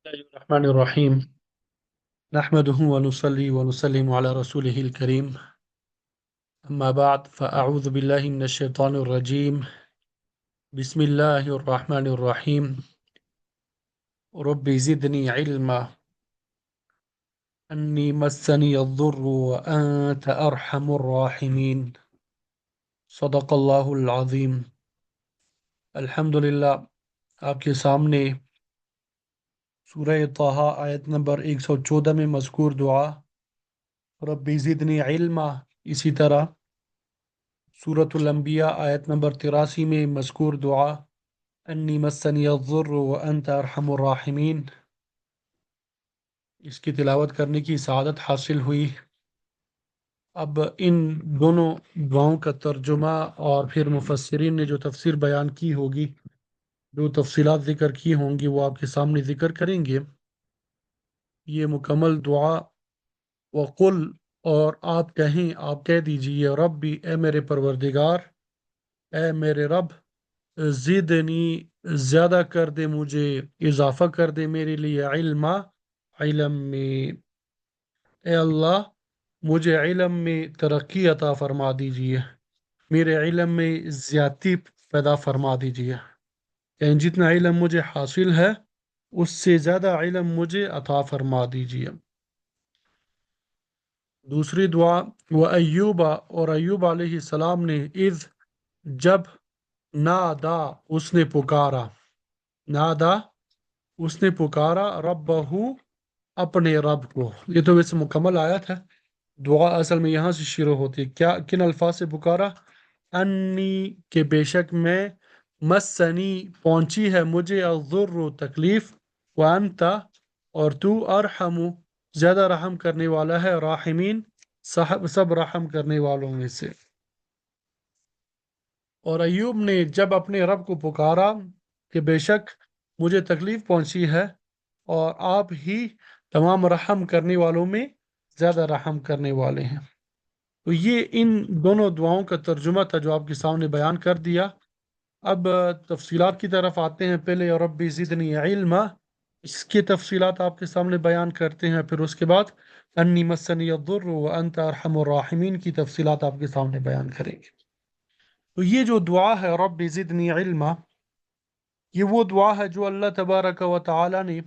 الله الرحمن الرحيم. نحمده ونصلي ونسلم على رسوله الكريم. أما بعد فأعوذ بالله من الشيطان الرجيم. بسم الله الرحمن الرحيم. رب زدني علما أني مسني الضر وأنت أرحم الراحمين. صدق الله العظيم. الحمد للہ آپ کے سامنے سورہ طٰہٰ آیت نمبر 114 میں مذکور دعا رب زدنی علما، اسی طرح سورۃ الانبیاء آیت نمبر 83 میں مذکور دعا انی مسنی الضر وانت ارحم الراحمین، اس کی تلاوت کرنے کی سعادت حاصل ہوئی۔ اب ان دونوں دعاؤں کا ترجمہ اور پھر مفسرین نے جو تفسیر بیان کی ہوگی، جو تفصیلات ذکر کی ہوں گی، وہ آپ کے سامنے ذکر کریں گے۔ یہ مکمل دعا وقل، اور آپ کہیں، آپ کہہ دیجئے ربی، اے میرے پروردگار، اے میرے رب، زدنی، زیادہ کر دے مجھے، اضافہ کر دے میرے لیے، علم میں، اے اللہ مجھے علم میں ترقی عطا فرما دیجئے، میرے علم میں زیادتی پیدا فرما دیجئے، یعنی جتنا علم مجھے حاصل ہے اس سے زیادہ علم مجھے عطا فرما دیجئے۔ دوسری دعا وہ ایوبا، اور ایوب علیہ السلام نے اذ، جب، نادا، اس نے پکارا، نادا، اس نے پکارا، ربہ، اپنے رب کو۔ یہ تو ویسے مکمل آیت ہے، دعا اصل میں یہاں سے شروع ہوتی ہے۔ کیا کن الفاظ سے پکارا؟ انی، کہ بے شک میں، مسنی، پہنچی ہے مجھے، الضر، تکلیف، وانت، اور تو، ارحم، زیادہ رحم کرنے والا ہے، راحمین، سب رحم کرنے والوں میں سے۔ اور ایوب نے جب اپنے رب کو پکارا کہ بے شک مجھے تکلیف پہنچی ہے اور آپ ہی تمام رحم کرنے والوں میں زیادہ رحم کرنے والے ہیں۔ تو یہ ان دونوں دعاؤں کا ترجمہ تھا جو آپ کے سامنے بیان کر دیا۔ اب تفصیلات کی طرف آتے ہیں۔ پہلے ربی زدنی علما، اس کی تفصیلات آپ کے سامنے بیان کرتے ہیں، پھر اس کے بعد انی مسنی الضر وانت ارحم الراحمین کی تفصیلات آپ کے سامنے بیان کریں گے۔ تو یہ جو دعا ہے رب زدنی علما، یہ وہ دعا ہے جو اللہ تبارک و تعالی نے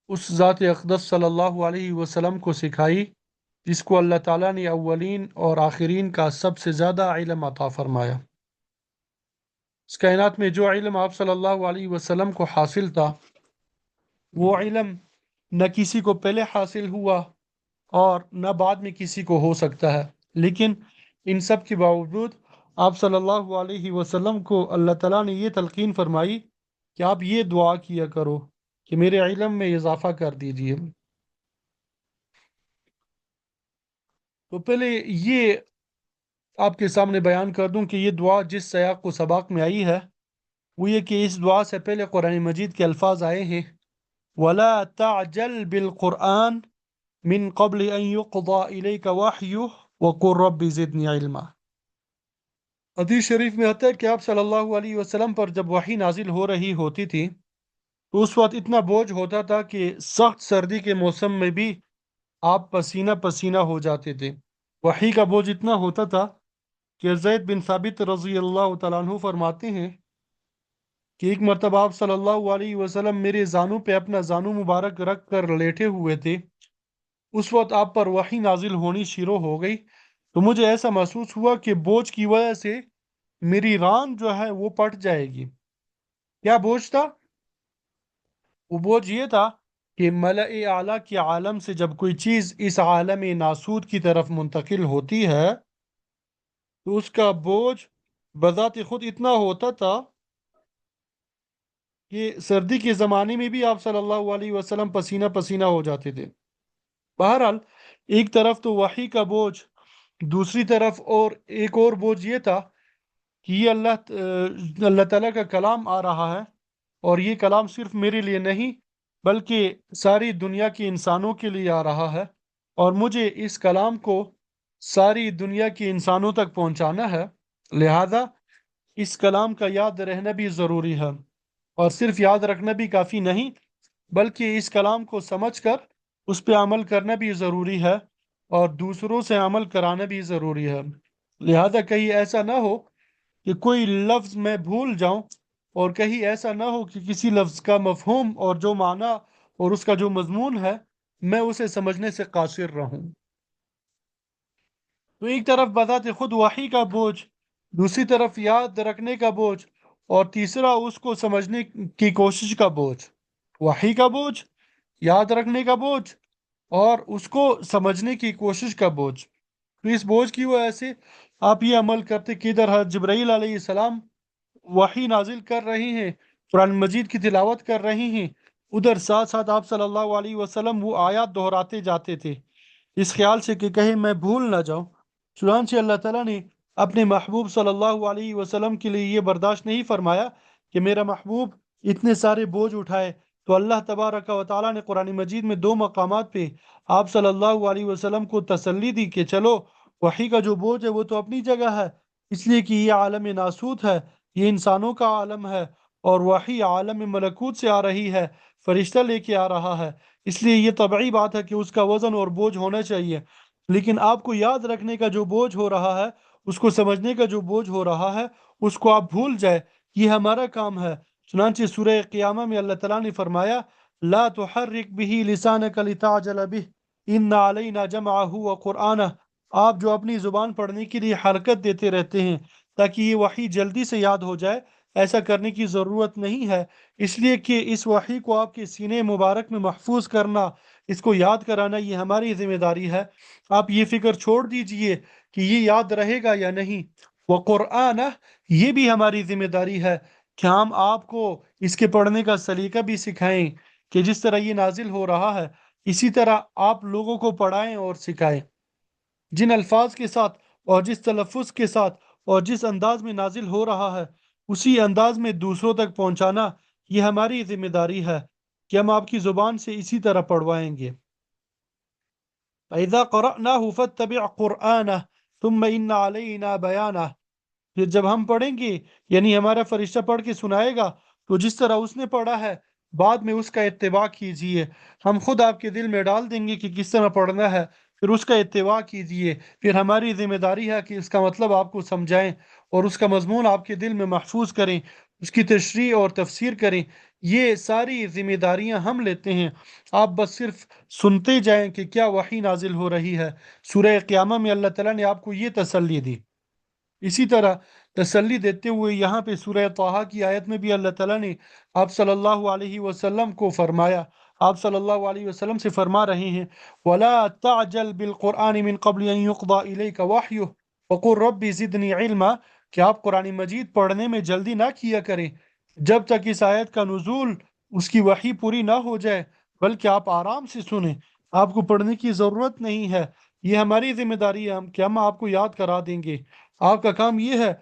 اس ذات اقدس صلی اللہ علیہ وسلم کو سکھائی، جس کو اللہ تعالیٰ نے اولین اور آخرین کا سب سے زیادہ علم عطا فرمایا۔ اس کائنات میں جو علم آپ صلی اللہ علیہ وسلم کو حاصل تھا، وہ علم نہ کسی کو پہلے حاصل ہوا اور نہ بعد میں کسی کو ہو سکتا ہے، لیکن ان سب کے باوجود آپ صلی اللہ علیہ وسلم کو اللہ تعالیٰ نے یہ تلقین فرمائی کہ آپ یہ دعا کیا کرو کہ میرے علم میں اضافہ کر دیجئے۔ تو پہلے یہ آپ کے سامنے بیان کر دوں کہ یہ دعا جس سیاق و سباق میں آئی ہے، وہ یہ کہ اس دعا سے پہلے قرآن مجید کے الفاظ آئے ہیں وَلَا تَعْجَلْ بِالْقُرْآنِ مِن قَبْلِ أَن يُقْضَى إِلَيْكَ وَحْيُهُ وَقُلْ رَبِّ زِدْنِي عِلْمًا۔ حدیث شریف میں آتا ہے کہ آپ صلی اللہ علیہ وسلم پر جب وحی نازل ہو رہی ہوتی تھی تو اس وقت اتنا بوجھ ہوتا تھا کہ سخت سردی کے موسم میں بھی آپ پسینہ پسینہ ہو جاتے تھے۔ وحی کا بوجھ اتنا ہوتا تھا کہ زید بن ثابت رضی اللہ تعالیٰ عنہ فرماتے ہیں کہ ایک مرتبہ آپ صلی اللہ علیہ وسلم میرے زانو پہ اپنا زانو مبارک رکھ کر لیٹے ہوئے تھے، اس وقت آپ پر وحی نازل ہونی شروع ہو گئی، تو مجھے ایسا محسوس ہوا کہ بوجھ کی وجہ سے میری ران جو ہے وہ پٹ جائے گی۔ کیا بوجھ تھا؟ وہ بوجھ یہ تھا کہ ملأ اعلیٰ کے عالم سے جب کوئی چیز اس عالم ناسود کی طرف منتقل ہوتی ہے تو اس کا بوجھ بذات خود اتنا ہوتا تھا کہ سردی کے زمانے میں بھی آپ صلی اللہ علیہ وسلم پسینہ پسینہ ہو جاتے تھے۔ بہرحال ایک طرف تو وحی کا بوجھ، دوسری طرف اور ایک اور بوجھ یہ تھا کہ یہ اللہ تعالیٰ کا کلام آ رہا ہے، اور یہ کلام صرف میرے لیے نہیں بلکہ ساری دنیا کے انسانوں کے لیے آ رہا ہے، اور مجھے اس کلام کو ساری دنیا کے انسانوں تک پہنچانا ہے، لہذا اس کلام کا یاد رہنا بھی ضروری ہے، اور صرف یاد رکھنا بھی کافی نہیں بلکہ اس کلام کو سمجھ کر اس پہ عمل کرنا بھی ضروری ہے اور دوسروں سے عمل کرانا بھی ضروری ہے۔ لہذا کہیں ایسا نہ ہو کہ کوئی لفظ میں بھول جاؤں، اور کہیں ایسا نہ ہو کہ کسی لفظ کا مفہوم اور جو معنی اور اس کا جو مضمون ہے میں اسے سمجھنے سے قاصر رہوں۔ تو ایک طرف بذات خود وحی کا بوجھ، دوسری طرف یاد رکھنے کا بوجھ، اور تیسرا اس کو سمجھنے کی کوشش کا بوجھ۔ وحی کا بوجھ، یاد رکھنے کا بوجھ، اور اس کو سمجھنے کی کوشش کا بوجھ۔ تو اس بوجھ کی وجہ سے آپ یہ عمل کرتے کہ ادھر حضرت جبرائیل علیہ السلام وحی نازل کر رہے ہیں، قرآن مجید کی تلاوت کر رہے ہیں، ادھر ساتھ ساتھ آپ صلی اللہ علیہ وسلم وہ آیات دہراتے جاتے تھے، اس خیال سے کہ کہیں میں بھول نہ جاؤں۔ چنانچہ اللہ تعالیٰ نے اپنے محبوب صلی اللہ علیہ وسلم کے لیے یہ برداشت نہیں فرمایا کہ میرا محبوب اتنے سارے بوجھ اٹھائے، تو اللہ تبارک و تعالیٰ نے قرآن مجید میں دو مقامات پہ آپ صلی اللہ علیہ وسلم کو تسلی دی کہ چلو، وحی کا جو بوجھ ہے وہ تو اپنی جگہ ہے، اس لیے کہ یہ عالم ناسوت ہے، یہ انسانوں کا عالم ہے، اور وحی عالم ملکوت سے آ رہی ہے، فرشتہ لے کے آ رہا ہے، اس لیے یہ طبعی بات ہے کہ اس کا وزن اور بوجھ ہونا چاہیے۔ لیکن آپ کو یاد رکھنے کا جو بوجھ ہو رہا ہے، اس کو سمجھنے کا جو بوجھ ہو رہا ہے، اس کو آپ بھول جائے، یہ ہمارا کام ہے۔ چنانچہ سورہ قیامہ میں اللہ تعالیٰ نے فرمایا لا تحرک به لسانک لتعجل به ان علینا جمعہ وقرآنہ، آپ جو اپنی زبان پڑھنے کے لیے حرکت دیتے رہتے ہیں تاکہ یہ وحی جلدی سے یاد ہو جائے، ایسا کرنے کی ضرورت نہیں ہے، اس لیے کہ اس وحی کو آپ کے سینے مبارک میں محفوظ کرنا، اس کو یاد کرانا، یہ ہماری ذمہ داری ہے۔ آپ یہ فکر چھوڑ دیجئے کہ یہ یاد رہے گا یا نہیں۔ وقرآن، یہ بھی ہماری ذمہ داری ہے کہ ہم آپ کو اس کے پڑھنے کا سلیقہ بھی سکھائیں کہ جس طرح یہ نازل ہو رہا ہے اسی طرح آپ لوگوں کو پڑھائیں اور سکھائیں، جن الفاظ کے ساتھ اور جس تلفظ کے ساتھ اور جس انداز میں نازل ہو رہا ہے اسی انداز میں دوسروں تک پہنچانا، یہ ہماری ذمہ داری ہے کہ ہم آپ کی زبان سے اسی طرح پڑھوائیں گے۔ فَإِذَا قَرَأْنَاهُ فَاتَّبِعْ قُرْآنَهُ ثُمَّ إِنَّ عَلَيْنَا بَيَانَهُ، پھر جب ہم پڑھیں گے یعنی ہمارا فرشتہ پڑھ کے سنائے گا تو جس طرح اس نے پڑھا ہے بعد میں اس کا اتباع کیجیے، ہم خود آپ کے دل میں ڈال دیں گے کہ کس طرح پڑھنا ہے، پھر اس کا اتباع کیجیے، پھر ہماری ذمہ داری ہے کہ اس کا مطلب آپ کو سمجھائیں اور اس کا مضمون آپ کے دل میں محفوظ کریں، اس کی تشریح اور تفسیر کریں، یہ ساری ذمہ داریاں ہم لیتے ہیں، آپ بس صرف سنتے جائیں کہ کیا وحی نازل ہو رہی ہے۔ سورہ قیامہ میں اللہ تعالیٰ نے آپ کو یہ تسلی دی۔ اسی طرح تسلی دیتے ہوئے یہاں پہ سورہ طٰہٰ کی آیت میں بھی اللہ تعالیٰ نے آپ صلی اللہ علیہ وسلم کو فرمایا، آپ صلی اللہ علیہ وسلم سے فرما رہے ہیں وَلَا تَعْجَلْ بِالْقُرْآنِ مِنْ قَبْلِ أَنْ يُقْضَى إِلَيْكَ وَحْيُهُ وَقُلْ رَبِّ زِدْنِي عِلْمًا، کہ آپ قرآن مجید پڑھنے میں جلدی نہ کیا کریں جب تک اس آیت کا نزول، اس کی وحی پوری نہ ہو جائے، بلکہ آپ آرام سے سنیں، آپ کو پڑھنے کی ضرورت نہیں ہے، یہ ہماری ذمہ داری ہے کہ ہم آپ کو یاد کرا دیں گے، آپ کا کام یہ ہے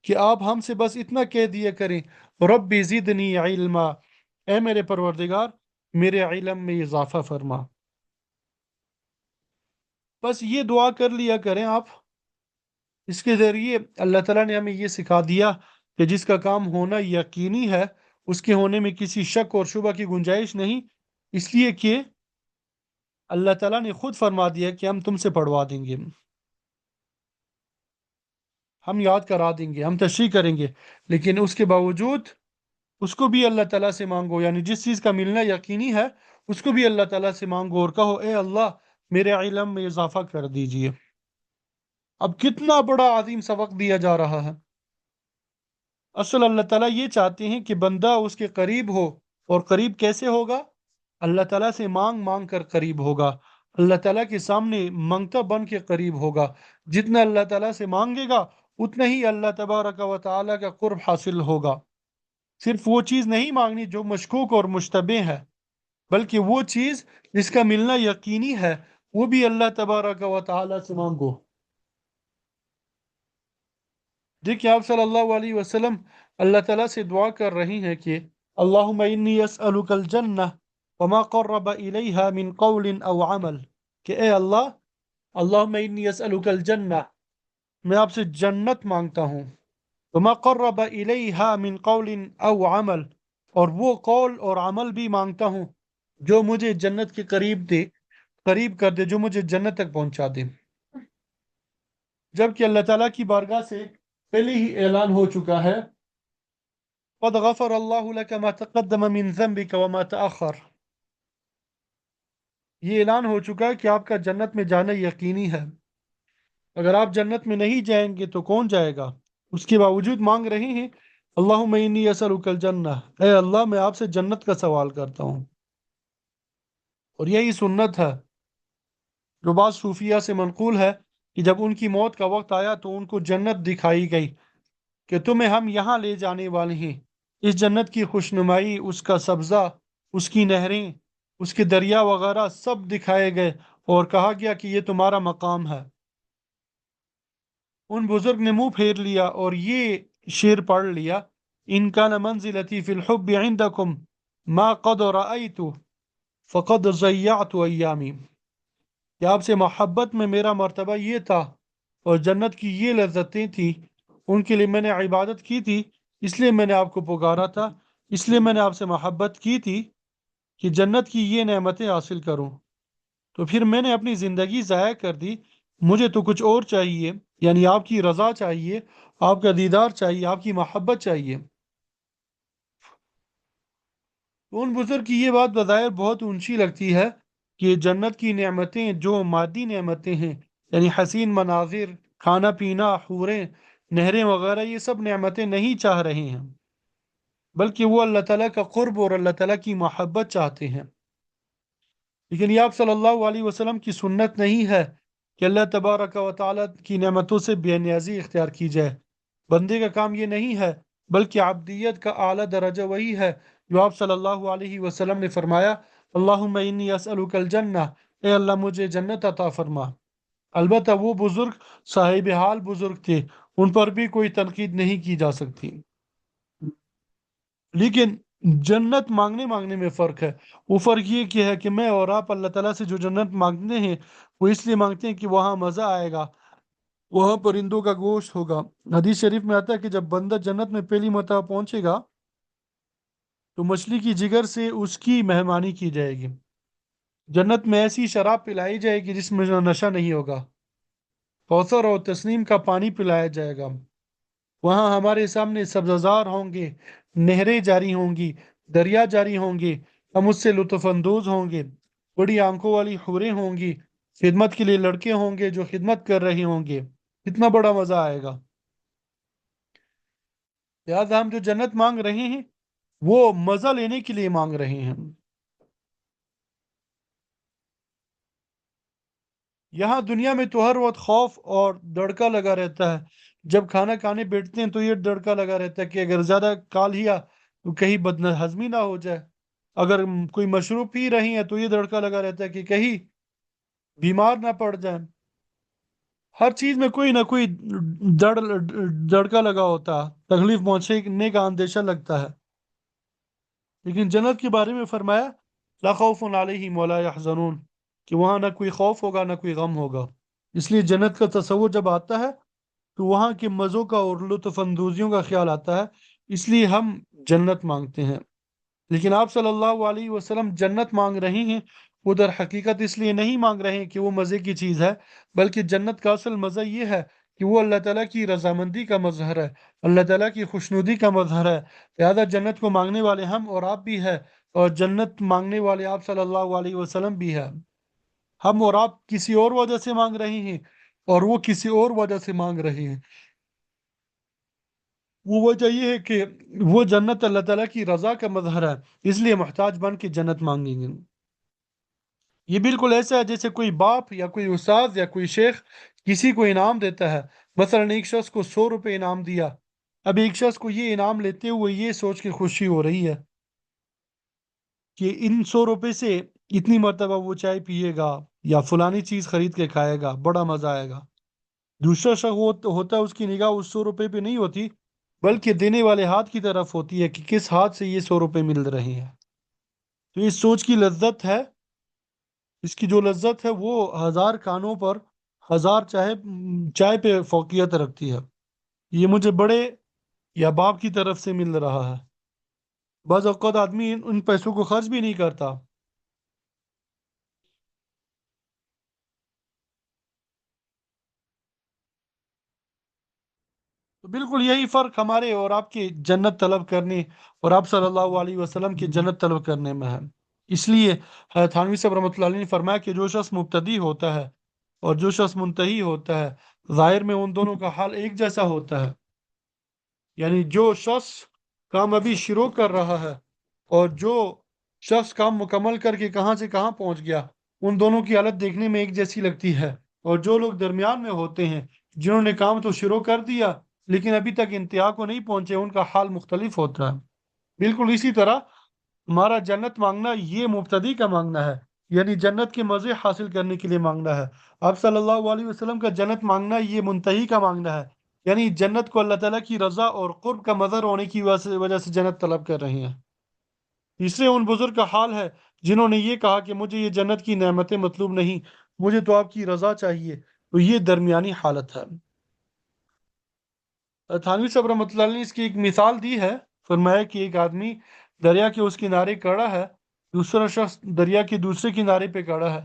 کہ آپ ہم سے بس اتنا کہہ دیا کریں رب زدنی علما، اے میرے پروردگار میرے علم میں اضافہ فرما، بس یہ دعا کر لیا کریں آپ۔ اس کے ذریعے اللہ تعالیٰ نے ہمیں یہ سکھا دیا کہ جس کا کام ہونا یقینی ہے اس کے ہونے میں کسی شک اور شبہ کی گنجائش نہیں، اس لیے کہ اللہ تعالیٰ نے خود فرما دیا کہ ہم تم سے پڑھوا دیں گے، ہم یاد کرا دیں گے، ہم تشریح کریں گے، لیکن اس کے باوجود اس کو بھی اللہ تعالیٰ سے مانگو، یعنی جس چیز کا ملنا یقینی ہے اس کو بھی اللہ تعالیٰ سے مانگو اور کہو اے اللہ میرے علم میں اضافہ کر دیجئے۔ اب کتنا بڑا عظیم سبق دیا جا رہا ہے۔ اصل اللہ تعالیٰ یہ چاہتے ہیں کہ بندہ اس کے قریب ہو، اور قریب کیسے ہوگا؟ اللہ تعالیٰ سے مانگ مانگ کر قریب ہوگا، اللہ تعالیٰ کے سامنے منگتا بن کے قریب ہوگا، جتنا اللہ تعالیٰ سے مانگے گا اتنا ہی اللہ تبارک و تعالیٰ کا قرب حاصل ہوگا۔ صرف وہ چیز نہیں مانگنی جو مشکوک اور مشتبہ ہے، بلکہ وہ چیز جس کا ملنا یقینی ہے وہ بھی اللہ تبارک و تعالیٰ سے مانگو۔ دیکھیں آپ صلی اللہ علیہ وسلم اللہ تعالیٰ سے دعا کر رہی ہیں کہ اللہم انی اسألک الجنہ وما قرب الیہا من قول او عمل، کہ اے اللہ، اللہم انی اسألک الجنہ، میں آپ سے جنت مانگتا ہوں، وما قرب الیہا من قول او عمل، اور وہ قول اور عمل بھی مانگتا ہوں جو مجھے جنت کے قریب کر دے، جو مجھے جنت تک پہنچا دے، جبکہ اللہ تعالیٰ کی بارگاہ سے پہلے ہی اعلان ہو چکا ہے، قد غفر اللہ لك ما تقدم من ذنبك وما تأخر، یہ اعلان ہو چکا ہے کہ آپ کا جنت میں جانا یقینی ہے۔ اگر آپ جنت میں نہیں جائیں گے تو کون جائے گا؟ اس کے باوجود مانگ رہے ہیں، اللہم انی اسألک الجنہ، اے اللہ میں آپ سے جنت کا سوال کرتا ہوں۔ اور یہی سنت ہے جو بعض صوفیہ سے منقول ہے کہ جب ان کی موت کا وقت آیا تو ان کو جنت دکھائی گئی کہ تمہیں ہم یہاں لے جانے والے ہیں۔ اس جنت کی خوشنمائی، اس کا سبزہ، اس کی نہریں، اس کے دریا وغیرہ سب دکھائے گئے اور کہا گیا کہ یہ تمہارا مقام ہے۔ ان بزرگ نے منہ پھیر لیا اور یہ شعر پڑھ لیا، ان کان منزلتی فی الحب عندکم ما قد رأیت فقد ضیعت ایامی، کہ آپ سے محبت میں میرا مرتبہ یہ تھا اور جنت کی یہ لذتیں تھیں، ان کے لیے میں نے عبادت کی تھی، اس لیے میں نے آپ کو پکارا تھا، اس لیے میں نے آپ سے محبت کی تھی کہ جنت کی یہ نعمتیں حاصل کروں، تو پھر میں نے اپنی زندگی ضائع کر دی، مجھے تو کچھ اور چاہیے، یعنی آپ کی رضا چاہیے، آپ کا دیدار چاہیے، آپ کی محبت چاہیے۔ تو ان بزرگ کی یہ بات بظاہر بہت اونچی لگتی ہے کہ جنت کی نعمتیں جو مادی نعمتیں ہیں، یعنی حسین مناظر، کھانا پینا، حوریں، نہریں وغیرہ، یہ سب نعمتیں نہیں چاہ رہے ہیں، بلکہ وہ اللہ تعالیٰ کا قرب اور اللہ تعالیٰ کی محبت چاہتے ہیں۔ لیکن یہ آپ صلی اللہ علیہ وسلم کی سنت نہیں ہے کہ اللہ تبارک و تعالیٰ کی نعمتوں سے بے نیازی اختیار کی جائے۔ بندے کا کام یہ نہیں ہے، بلکہ عبدیت کا اعلیٰ درجہ وہی ہے جو آپ صلی اللہ علیہ وسلم نے فرمایا، اللہم انی اسألک الجنہ، اے اللہ مجھے جنت عطا فرما۔ البتہ وہ بزرگ صاحب حال بزرگ تھے، ان پر بھی کوئی تنقید نہیں کی جا سکتی، لیکن جنت مانگنے میں فرق ہے۔ وہ فرق یہ کیا ہے کہ میں اور آپ اللہ تعالیٰ سے جو جنت مانگتے ہیں وہ اس لیے مانگتے ہیں کہ وہاں مزہ آئے گا، وہاں پرندوں کا گوشت ہوگا۔ حدیث شریف میں آتا ہے کہ جب بندہ جنت میں پہلی مرتبہ پہنچے گا تو مچھلی کی جگر سے اس کی مہمانی کی جائے گی، جنت میں ایسی شراب پلائی جائے گی جس میں نشہ نہیں ہوگا، کوثر اور تسنیم کا پانی پلایا جائے گا، وہاں ہمارے سامنے سبززار ہوں گے، نہریں جاری ہوں گی، دریا جاری ہوں گے، ہم اس سے لطف اندوز ہوں گے، بڑی آنکھوں والی حوریں ہوں گی، خدمت کے لیے لڑکے ہوں گے جو خدمت کر رہے ہوں گے، کتنا بڑا مزہ آئے گا۔ لہٰذا ہم جو جنت مانگ رہے ہیں وہ مزہ لینے کے لیے مانگ رہے ہیں۔ یہاں دنیا میں تو ہر وقت خوف اور ڈڑکا لگا رہتا ہے، جب کھانا کھانے بیٹھتے ہیں تو یہ ڈڑکا لگا رہتا ہے کہ اگر زیادہ کھا لیا تو کہیں بد ہضمی نہ ہو جائے، اگر کوئی مشروب پی رہی ہیں تو یہ دڑکا لگا رہتا ہے کہ کہیں بیمار نہ پڑ جائیں۔ ہر چیز میں کوئی نہ کوئی دڑ دڑکا لگا ہوتا ہے، تکلیف پہنچنے کا اندیشہ لگتا ہے۔ لیکن جنت کے بارے میں فرمایا لا خوف علیہم ولا یحزنون، کہ وہاں نہ کوئی خوف ہوگا نہ کوئی غم ہوگا۔ اس لیے جنت کا تصور جب آتا ہے تو وہاں کے مزوں کا اور لطف اندوزیوں کا خیال آتا ہے، اس لیے ہم جنت مانگتے ہیں۔ لیکن آپ صلی اللہ علیہ وسلم جنت مانگ رہے ہیں، وہ در حقیقت اس لیے نہیں مانگ رہے ہیں کہ وہ مزے کی چیز ہے، بلکہ جنت کا اصل مزہ یہ ہے کہ وہ اللہ تعالیٰ کی رضامندی کا مظہر ہے، اللہ تعالیٰ کی خوشنودی کا مظہر ہے۔ لہذا جنت کو مانگنے والے ہم اور آپ بھی ہیں، اور جنت مانگنے والے آپ صلی اللہ علیہ وسلم بھی ہیں۔ ہم اور آپ کسی اور وجہ سے مانگ رہے ہیں اور وہ کسی اور وجہ سے مانگ رہے ہیں۔ وہ وجہ یہ ہے کہ وہ جنت اللہ تعالیٰ کی رضا کا مظہر ہے، اس لیے محتاج بن کے جنت مانگیں گے۔ یہ بالکل ایسا ہے جیسے کوئی باپ یا کوئی استاد یا کوئی شیخ کسی کو انعام دیتا ہے، مثلا ایک شخص کو 100 روپے انعام دیا، اب ایک شخص کو یہ انعام لیتے ہوئے یہ سوچ کے خوشی ہو رہی ہے کہ ان 100 روپے سے اتنی مرتبہ وہ چائے پیے گا یا فلانی چیز خرید کے کھائے گا، بڑا مزہ آئے گا۔ دوسرا شخص ہوتا ہے، اس کی نگاہ اس 100 روپے پہ نہیں ہوتی، بلکہ دینے والے ہاتھ کی طرف ہوتی ہے کہ کس ہاتھ سے یہ 100 روپے مل رہے ہیں۔ تو اس سوچ کی لذت ہے، اس کی جو لذت ہے وہ ہزار کانوں پر، ہزار چائے پہ فوقیت رکھتی ہے۔ یہ مجھے بڑے یا باپ کی طرف سے مل رہا ہے۔ بعض اوقات آدمی ان پیسوں کو خرچ بھی نہیں کرتا، تو بالکل یہی فرق ہمارے اور آپ کے جنت طلب کرنے اور آپ صلی اللہ علیہ وسلم کی جنت طلب کرنے میں ہے۔ اس لیے حضرت تھانوی صاحب رحمۃ اللہ علیہ نے فرمایا کہ جو شخص مبتدی ہوتا ہے اور جو شخص منتہی ہوتا ہے، ظاہر میں ان دونوں کا حال ایک جیسا ہوتا ہے۔ یعنی جو شخص کام ابھی شروع کر رہا ہے اور جو شخص کام مکمل کر کے کہاں سے کہاں پہنچ گیا، ان دونوں کی حالت دیکھنے میں ایک جیسی لگتی ہے۔ اور جو لوگ درمیان میں ہوتے ہیں، جنہوں نے کام تو شروع کر دیا لیکن ابھی تک انتہا کو نہیں پہنچے، ان کا حال مختلف ہوتا ہے۔ بالکل اسی طرح ہمارا جنت مانگنا یہ مبتدی کا مانگنا ہے، یعنی جنت کے مزے حاصل کرنے کے لیے مانگنا ہے۔ آپ صلی اللہ علیہ وسلم کا جنت مانگنا یہ منتہی کا مانگنا ہے، یعنی جنت کو اللہ تعالیٰ کی رضا اور قرب کا مظہر ہونے کی وجہ سے جنت طلب کر رہے ہیں۔ تیسرے ان بزرگ کا حال ہے جنہوں نے یہ کہا کہ مجھے یہ جنت کی نعمتیں مطلوب نہیں، مجھے تو آپ کی رضا چاہیے۔ تو یہ درمیانی حالت ہے۔ تھانوی صاحب رحمۃ اللہ نے اس کی ایک مثال دی ہے، فرمایا کہ ایک آدمی دریا کے اس کنارے کھڑا ہے، دوسرا شخص دریا کے دوسرے کنارے پہ کھڑا ہے،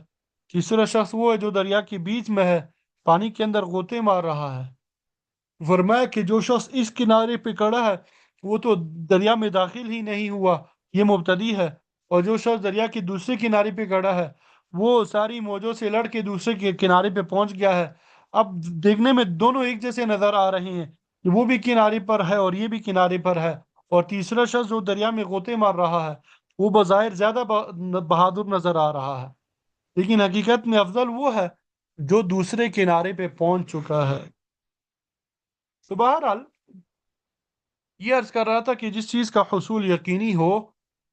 تیسرا شخص وہ ہے جو دریا کے بیچ میں ہے، پانی کے اندر غوطے مار رہا ہے۔ فرمایا کہ جو شخص اس کنارے پہ کھڑا ہے وہ تو دریا میں داخل ہی نہیں ہوا، یہ مبتدی ہے، اور جو شخص دریا کے دوسرے کنارے پہ کھڑا ہے وہ ساری موجوں سے لڑ کے دوسرے کے کنارے پہ پہنچ گیا ہے۔ اب دیکھنے میں دونوں ایک جیسے نظر آ رہے ہیں کہ وہ بھی کنارے پر ہے اور یہ بھی کنارے پر ہے، اور تیسرا شخص جو دریا میں غوطے مار رہا ہے وہ بظاہر زیادہ بہادر نظر آ رہا ہے، لیکن حقیقت میں افضل وہ ہے جو دوسرے کنارے پہ پہنچ چکا ہے۔ تو بہرحال یہ عرض کر رہا تھا کہ جس چیز کا حصول یقینی ہو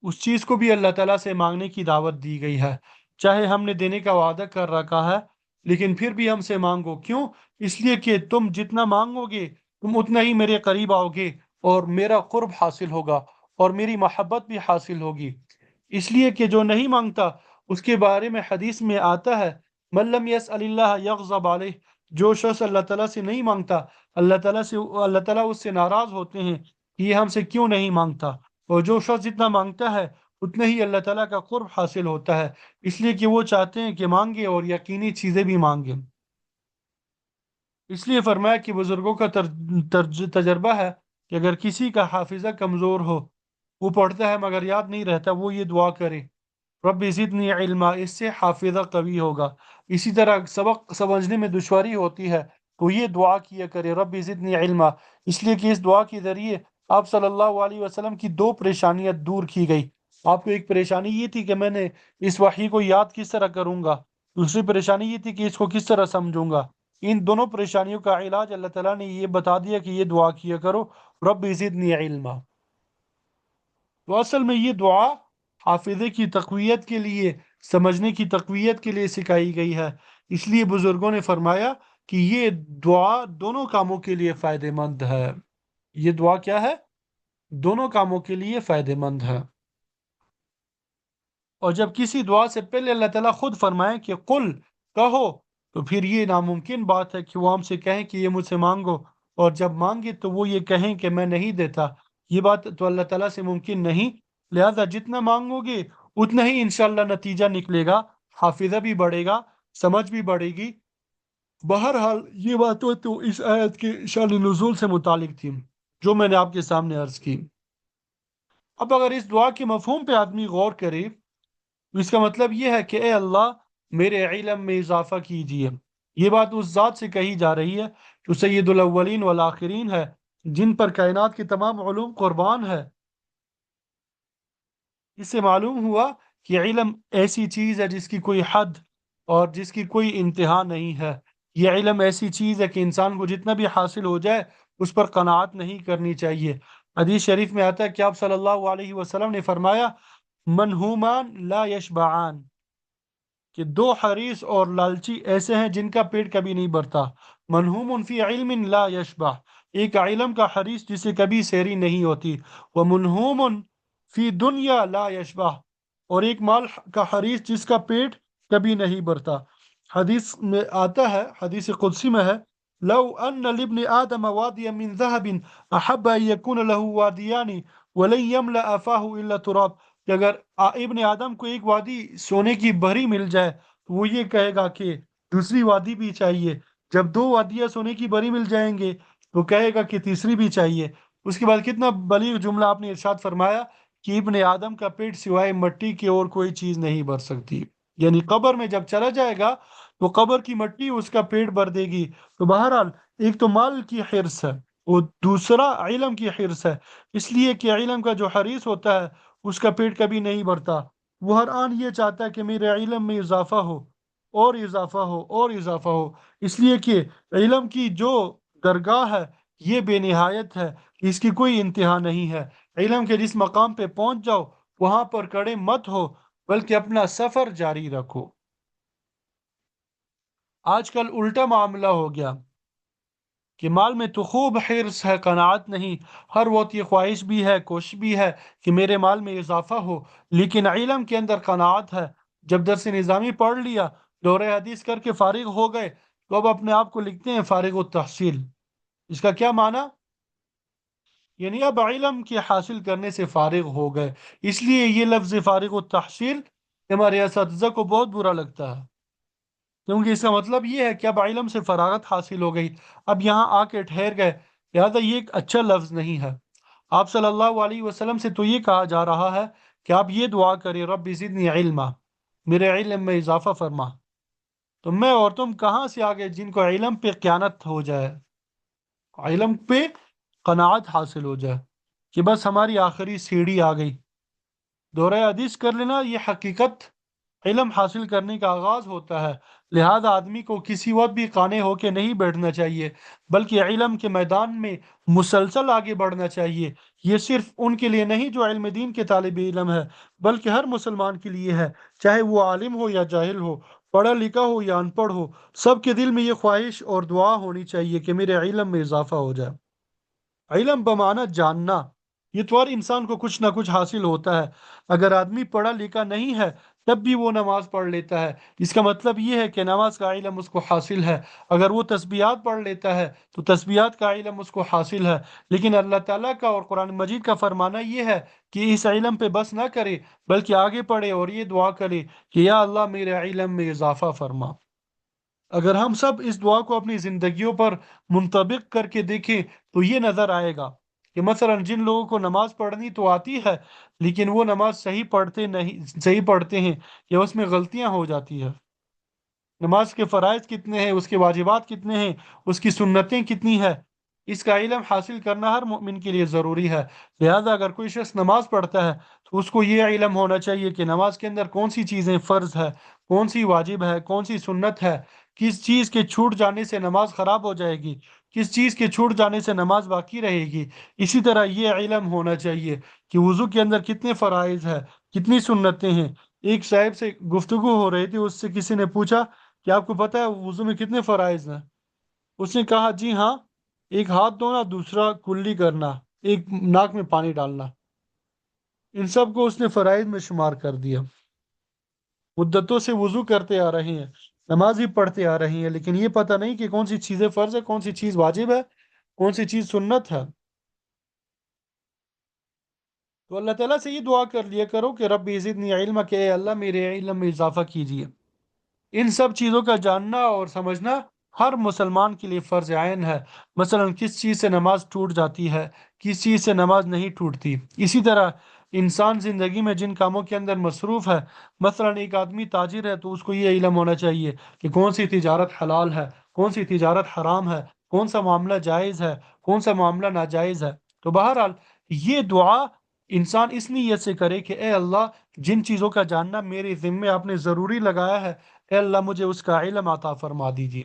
اس چیز کو بھی اللہ تعالیٰ سے مانگنے کی دعوت دی گئی ہے، چاہے ہم نے دینے کا وعدہ کر رکھا ہے لیکن پھر بھی ہم سے مانگو۔ کیوں؟ اس لیے کہ تم جتنا مانگو گے تم اتنا ہی میرے قریب آؤ گے اور میرا قرب حاصل ہوگا اور میری محبت بھی حاصل ہوگی۔ اس لیے کہ جو نہیں مانگتا اس کے بارے میں حدیث میں آتا ہے من لم یسأل اللہ یغضب علیہ، جو شخص اللہ تعالیٰ سے نہیں مانگتا اللہ تعالیٰ اس سے ناراض ہوتے ہیں کہ یہ ہم سے کیوں نہیں مانگتا، اور جو شخص جتنا مانگتا ہے اتنا ہی اللہ تعالیٰ کا قرب حاصل ہوتا ہے، اس لیے کہ وہ چاہتے ہیں کہ مانگے اور یقینی چیزیں بھی مانگیں۔ اس لیے فرمایا کہ بزرگوں کا تجربہ ہے کہ اگر کسی کا حافظہ کمزور ہو، وہ پڑھتا ہے مگر یاد نہیں رہتا، وہ یہ دعا کرے رب زدنی علما، اس سے حافظہ قوی ہوگا۔ اسی طرح سبق سمجھنے میں دشواری ہوتی ہے تو یہ دعا کیا کرے رب زدنی علما، اس لیے کہ اس دعا کے ذریعے آپ صلی اللہ علیہ وسلم کی دو پریشانیاں دور کی گئی۔ آپ کو ایک پریشانی یہ تھی کہ میں نے اس وحی کو یاد کس طرح کروں گا، دوسری پریشانی یہ تھی کہ اس کو کس طرح سمجھوں گا۔ ان دونوں پریشانیوں کا علاج اللہ تعالیٰ نے یہ بتا دیا کہ یہ دعا کیا کرو رب زدنی علما۔ تو اصل میں یہ دعا حافظے کی تقویت کے لیے، سمجھنے کی تقویت کے لیے سکھائی گئی ہے۔ اس لیے بزرگوں نے فرمایا کہ یہ دعا دونوں کاموں کے لیے فائدہ مند ہے۔ یہ دعا کیا ہے؟ دونوں کاموں کے لیے فائدہ مند ہے۔ اور جب کسی دعا سے پہلے اللہ تعالیٰ خود فرمائے کہ قل، کہو، تو پھر یہ ناممکن بات ہے کہ وہ ہم سے کہیں کہ یہ مجھ سے مانگو، اور جب مانگے تو وہ یہ کہیں کہ میں نہیں دیتا۔ یہ بات تو اللہ تعالیٰ سے ممکن نہیں، لہذا جتنا مانگو گے اتنا ہی انشاءاللہ نتیجہ نکلے گا، حافظہ بھی بڑھے گا، سمجھ بھی بڑھے گی۔ بہرحال یہ بات تو اس آیت کے شان نزول سے متعلق تھی جو میں نے آپ کے سامنے عرض کی۔ اب اگر اس دعا کے مفہوم پہ آدمی غور کرے تو اس کا مطلب یہ ہے کہ اے اللہ میرے علم میں اضافہ کیجیے۔ یہ بات اس ذات سے کہی جا رہی ہے جو سید الاولین والآخرین ہے، جن پر کائنات کے تمام علوم قربان ہے۔ اس سے معلوم ہوا کہ علم ایسی چیز ہے جس کی کوئی حد اور جس کی کوئی انتہا نہیں ہے۔ یہ علم ایسی چیز ہے کہ انسان کو جتنا بھی حاصل ہو جائے اس پر قناعت نہیں کرنی چاہیے۔ حدیث شریف میں آتا ہے کہ آپ صلی اللہ علیہ وسلم نے فرمایا منہومان لا یشبعان، کہ دو حریص اور لالچی ایسے ہیں جن کا پیٹ کبھی نہیں بھرتا۔ منہوم فی علم لا یشبع، ایک علم کا حریص جسے کبھی سیری نہیں ہوتی، ومنہوم فی دنیا لا یشبع، اور ایک مال کا حریص جس کا پیٹ کبھی نہیں بھرتا۔ حدیث میں آتا ہے، حدیث قدسی میں ہے لو ان لابن آدم وادیا من ذهب احب ان يكون له وادیان ولن يملأ فاه الا تراب، کہ اگر ابن آدم کو ایک وادی سونے کی بھری مل جائے تو وہ یہ کہے گا کہ دوسری وادی بھی چاہیے۔ جب دو وادیاں سونے کی بھری مل جائیں گے تو کہے گا کہ تیسری بھی چاہیے۔ اس کے بعد کتنا بلیغ جملہ آپ نے ارشاد فرمایا کہ ابن آدم کا پیٹ سوائے مٹی کی اور کوئی چیز نہیں بھر سکتی، یعنی قبر میں جب چلا جائے گا تو قبر کی مٹی اس کا پیٹ بھر دے گی۔ تو بہرحال ایک تو مال کی حرص ہے، اور دوسرا علم کی حرص ہے، اس لیے کہ علم کا جو حریص ہوتا ہے اس کا پیٹ کبھی نہیں بھرتا، وہ ہر آن یہ چاہتا ہے کہ میرے علم میں اضافہ ہو، اور اضافہ ہو، اور اضافہ ہو، اس لیے کہ علم کی جو درگاہ ہے یہ بے نہایت ہے، اس کی کوئی انتہا نہیں ہے۔ علم کے جس مقام پہ پہنچ جاؤ وہاں پر کڑے مت ہو، بلکہ اپنا سفر جاری رکھو۔ آج کل الٹا معاملہ ہو گیا کہ مال میں تو خوب حرص ہے، قناعت نہیں، ہر وقت یہ خواہش بھی ہے، کوشش بھی ہے کہ میرے مال میں اضافہ ہو، لیکن علم کے اندر قناعت ہے۔ جب درس نظامی پڑھ لیا، دورہ حدیث کر کے فارغ ہو گئے، تو اب اپنے آپ کو لکھتے ہیں فارغ التحصیل۔ اس کا کیا معنی؟ یعنی اب علم کے حاصل کرنے سے فارغ ہو گئے۔ اس لیے یہ لفظ فارغ التحصیل ہمارے اساتذہ کو بہت برا لگتا ہے، کیونکہ اس کا مطلب یہ ہے کہ اب علم سے فراغت حاصل ہو گئی، اب یہاں آ کے ٹھہر گئے، لہذا یہ ایک اچھا لفظ نہیں ہے۔ آپ صلی اللہ علیہ وسلم سے تو یہ کہا جا رہا ہے کہ آپ یہ دعا کریں، رب زدنی علما، میرے علم میں اضافہ فرما۔ تو میں اور تم کہاں سے آ گئے جن کو علم پہ قیانت ہو جائے، علم پہ قناعت حاصل ہو جائے کہ بس ہماری آخری سیڑھی آ گئی۔ دورہ حدیث کر لینا یہ حقیقت علم حاصل کرنے کا آغاز ہوتا ہے، لہذا آدمی کو کسی وقت بھی قانع ہو کے نہیں بیٹھنا چاہیے، بلکہ علم کے میدان میں مسلسل آگے بڑھنا چاہیے۔ یہ صرف ان کے لیے نہیں جو علم دین کے طالب علم ہے، بلکہ ہر مسلمان کے لیے ہے، چاہے وہ عالم ہو یا جاہل ہو، پڑھا لکھا ہو یا ان پڑھ ہو، سب کے دل میں یہ خواہش اور دعا ہونی چاہیے کہ میرے علم میں اضافہ ہو جائے۔ علم بمانا جاننا، یہ تو ہر انسان کو کچھ نہ کچھ حاصل ہوتا ہے۔ اگر آدمی پڑھا لکھا نہیں ہے تب بھی وہ نماز پڑھ لیتا ہے، اس کا مطلب یہ ہے کہ نماز کا علم اس کو حاصل ہے۔ اگر وہ تسبیحات پڑھ لیتا ہے تو تسبیحات کا علم اس کو حاصل ہے۔ لیکن اللہ تعالیٰ کا اور قرآن مجید کا فرمانا یہ ہے کہ اس علم پہ بس نہ کرے، بلکہ آگے پڑھے اور یہ دعا کرے کہ یا اللہ میرے علم میں اضافہ فرما۔ اگر ہم سب اس دعا کو اپنی زندگیوں پر منطبق کر کے دیکھیں تو یہ نظر آئے گا کہ مثلا جن لوگوں کو نماز پڑھنی تو آتی ہے لیکن وہ نماز صحیح پڑھتے ہیں یا اس میں غلطیاں ہو جاتی ہے، نماز کے فرائض کتنے ہیں، اس کے واجبات کتنے ہیں، اس کی سنتیں کتنی ہیں، اس کا علم حاصل کرنا ہر مومن کے لیے ضروری ہے۔ لہذا اگر کوئی شخص نماز پڑھتا ہے تو اس کو یہ علم ہونا چاہیے کہ نماز کے اندر کون سی چیزیں فرض ہے، کون سی واجب ہے، کون سی سنت ہے، کس چیز کے چھوٹ جانے سے نماز خراب ہو جائے گی، کس چیز کے چھوٹ جانے سے نماز باقی رہے گی۔ اسی طرح یہ علم ہونا چاہیے کہ وضو کے اندر کتنے فرائض ہیں، کتنی سنتیں ہیں۔ ایک صاحب سے گفتگو ہو رہی تھی، اس سے کسی نے پوچھا کہ آپ کو پتہ ہے وضو میں کتنے فرائض ہیں؟ اس نے کہا جی ہاں، ایک ہاتھ دھونا، دوسرا کلی کرنا، ایک ناک میں پانی ڈالنا، ان سب کو اس نے فرائض میں شمار کر دیا۔ مدتوں سے وضو کرتے آ رہے ہیں، نماز ہی پڑھتے آ رہے ہیں، لیکن یہ پتہ نہیں کہ کون سی چیزیں فرض ہے، کون سی چیز واجب ہے، کون سی چیز سنت ہے۔ تو اللہ تعالیٰ سے یہ دعا کر لیا کرو کہ رب زدنی علما، کہ اے اللہ میرے علم میں اضافہ کیجیے۔ ان سب چیزوں کا جاننا اور سمجھنا ہر مسلمان کے لیے فرض عین ہے۔ مثلا کس چیز سے نماز ٹوٹ جاتی ہے، کس چیز سے نماز نہیں ٹوٹتی۔ اسی طرح انسان زندگی میں جن کاموں کے اندر مصروف ہے، مثلا ایک آدمی تاجر ہے تو اس کو یہ علم ہونا چاہیے کہ کون سی تجارت حلال ہے، کون سی تجارت حرام ہے، کون سا معاملہ جائز ہے، کون سا معاملہ ناجائز ہے۔ تو بہرحال یہ دعا انسان اس نیت سے کرے کہ اے اللہ جن چیزوں کا جاننا میرے ذمے آپ نے ضروری لگایا ہے، اے اللہ مجھے اس کا علم عطا فرما دیجیے۔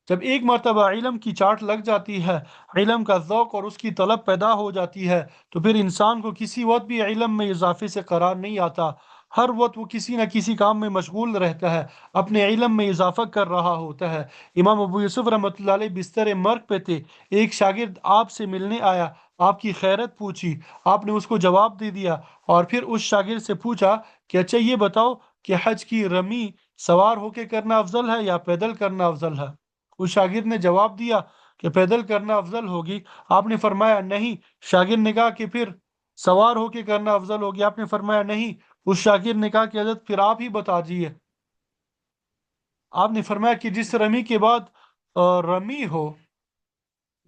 جب ایک مرتبہ علم کی چاٹ لگ جاتی ہے، علم کا ذوق اور اس کی طلب پیدا ہو جاتی ہے، تو پھر انسان کو کسی وقت بھی علم میں اضافے سے قرار نہیں آتا۔ ہر وقت وہ کسی نہ کسی کام میں مشغول رہتا ہے، اپنے علم میں اضافہ کر رہا ہوتا ہے۔ امام ابو یوسف رحمۃ اللہ علیہ بستر مرگ پہ تھے، ایک شاگرد آپ سے ملنے آیا، آپ کی خیرت پوچھی، آپ نے اس کو جواب دے دیا، اور پھر اس شاگرد سے پوچھا کہ اچھا یہ بتاؤ کہ حج کی رمی سوار ہو کے کرنا افضل ہے یا پیدل کرنا افضل ہے؟ اس شاگرد نے جواب دیا کہ پیدل کرنا افضل ہوگی۔ آپ نے فرمایا نہیں۔ شاگرد نے کہا کہ پھر سوار ہو کے کرنا افضل ہوگی؟ آپ نے فرمایا نہیں۔ اس شاگرد نے کہا کہ حضرت پھر آپ ہی بتا دیجیے۔ آپ نے فرمایا کہ جس رمی کے بعد رمی ہو،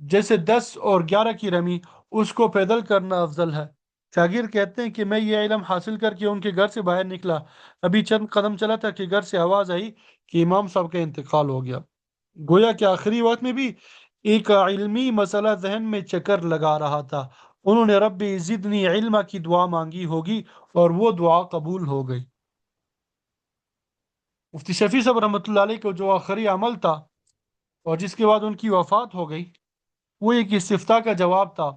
جیسے 10 اور 11 کی رمی، اس کو پیدل کرنا افضل ہے۔ شاگرد کہتے ہیں کہ میں یہ علم حاصل کر کے ان کے گھر سے باہر نکلا، ابھی چند قدم چلا تھا کہ گھر سے آواز آئی کہ امام صاحب کا انتقال ہو گیا۔ گویا کہ آخری وقت میں بھی ایک علمی مسئلہ ذہن میں چکر لگا رہا تھا۔ انہوں نے رب زدنی علما کی دعا مانگی ہوگی اور وہ دعا قبول ہو گئی۔ مفتی شفیع صاحب رحمۃ اللہ علیہ کو جو آخری عمل تھا اور جس کے بعد ان کی وفات ہو گئی، وہ ایک استفتاء کا جواب تھا۔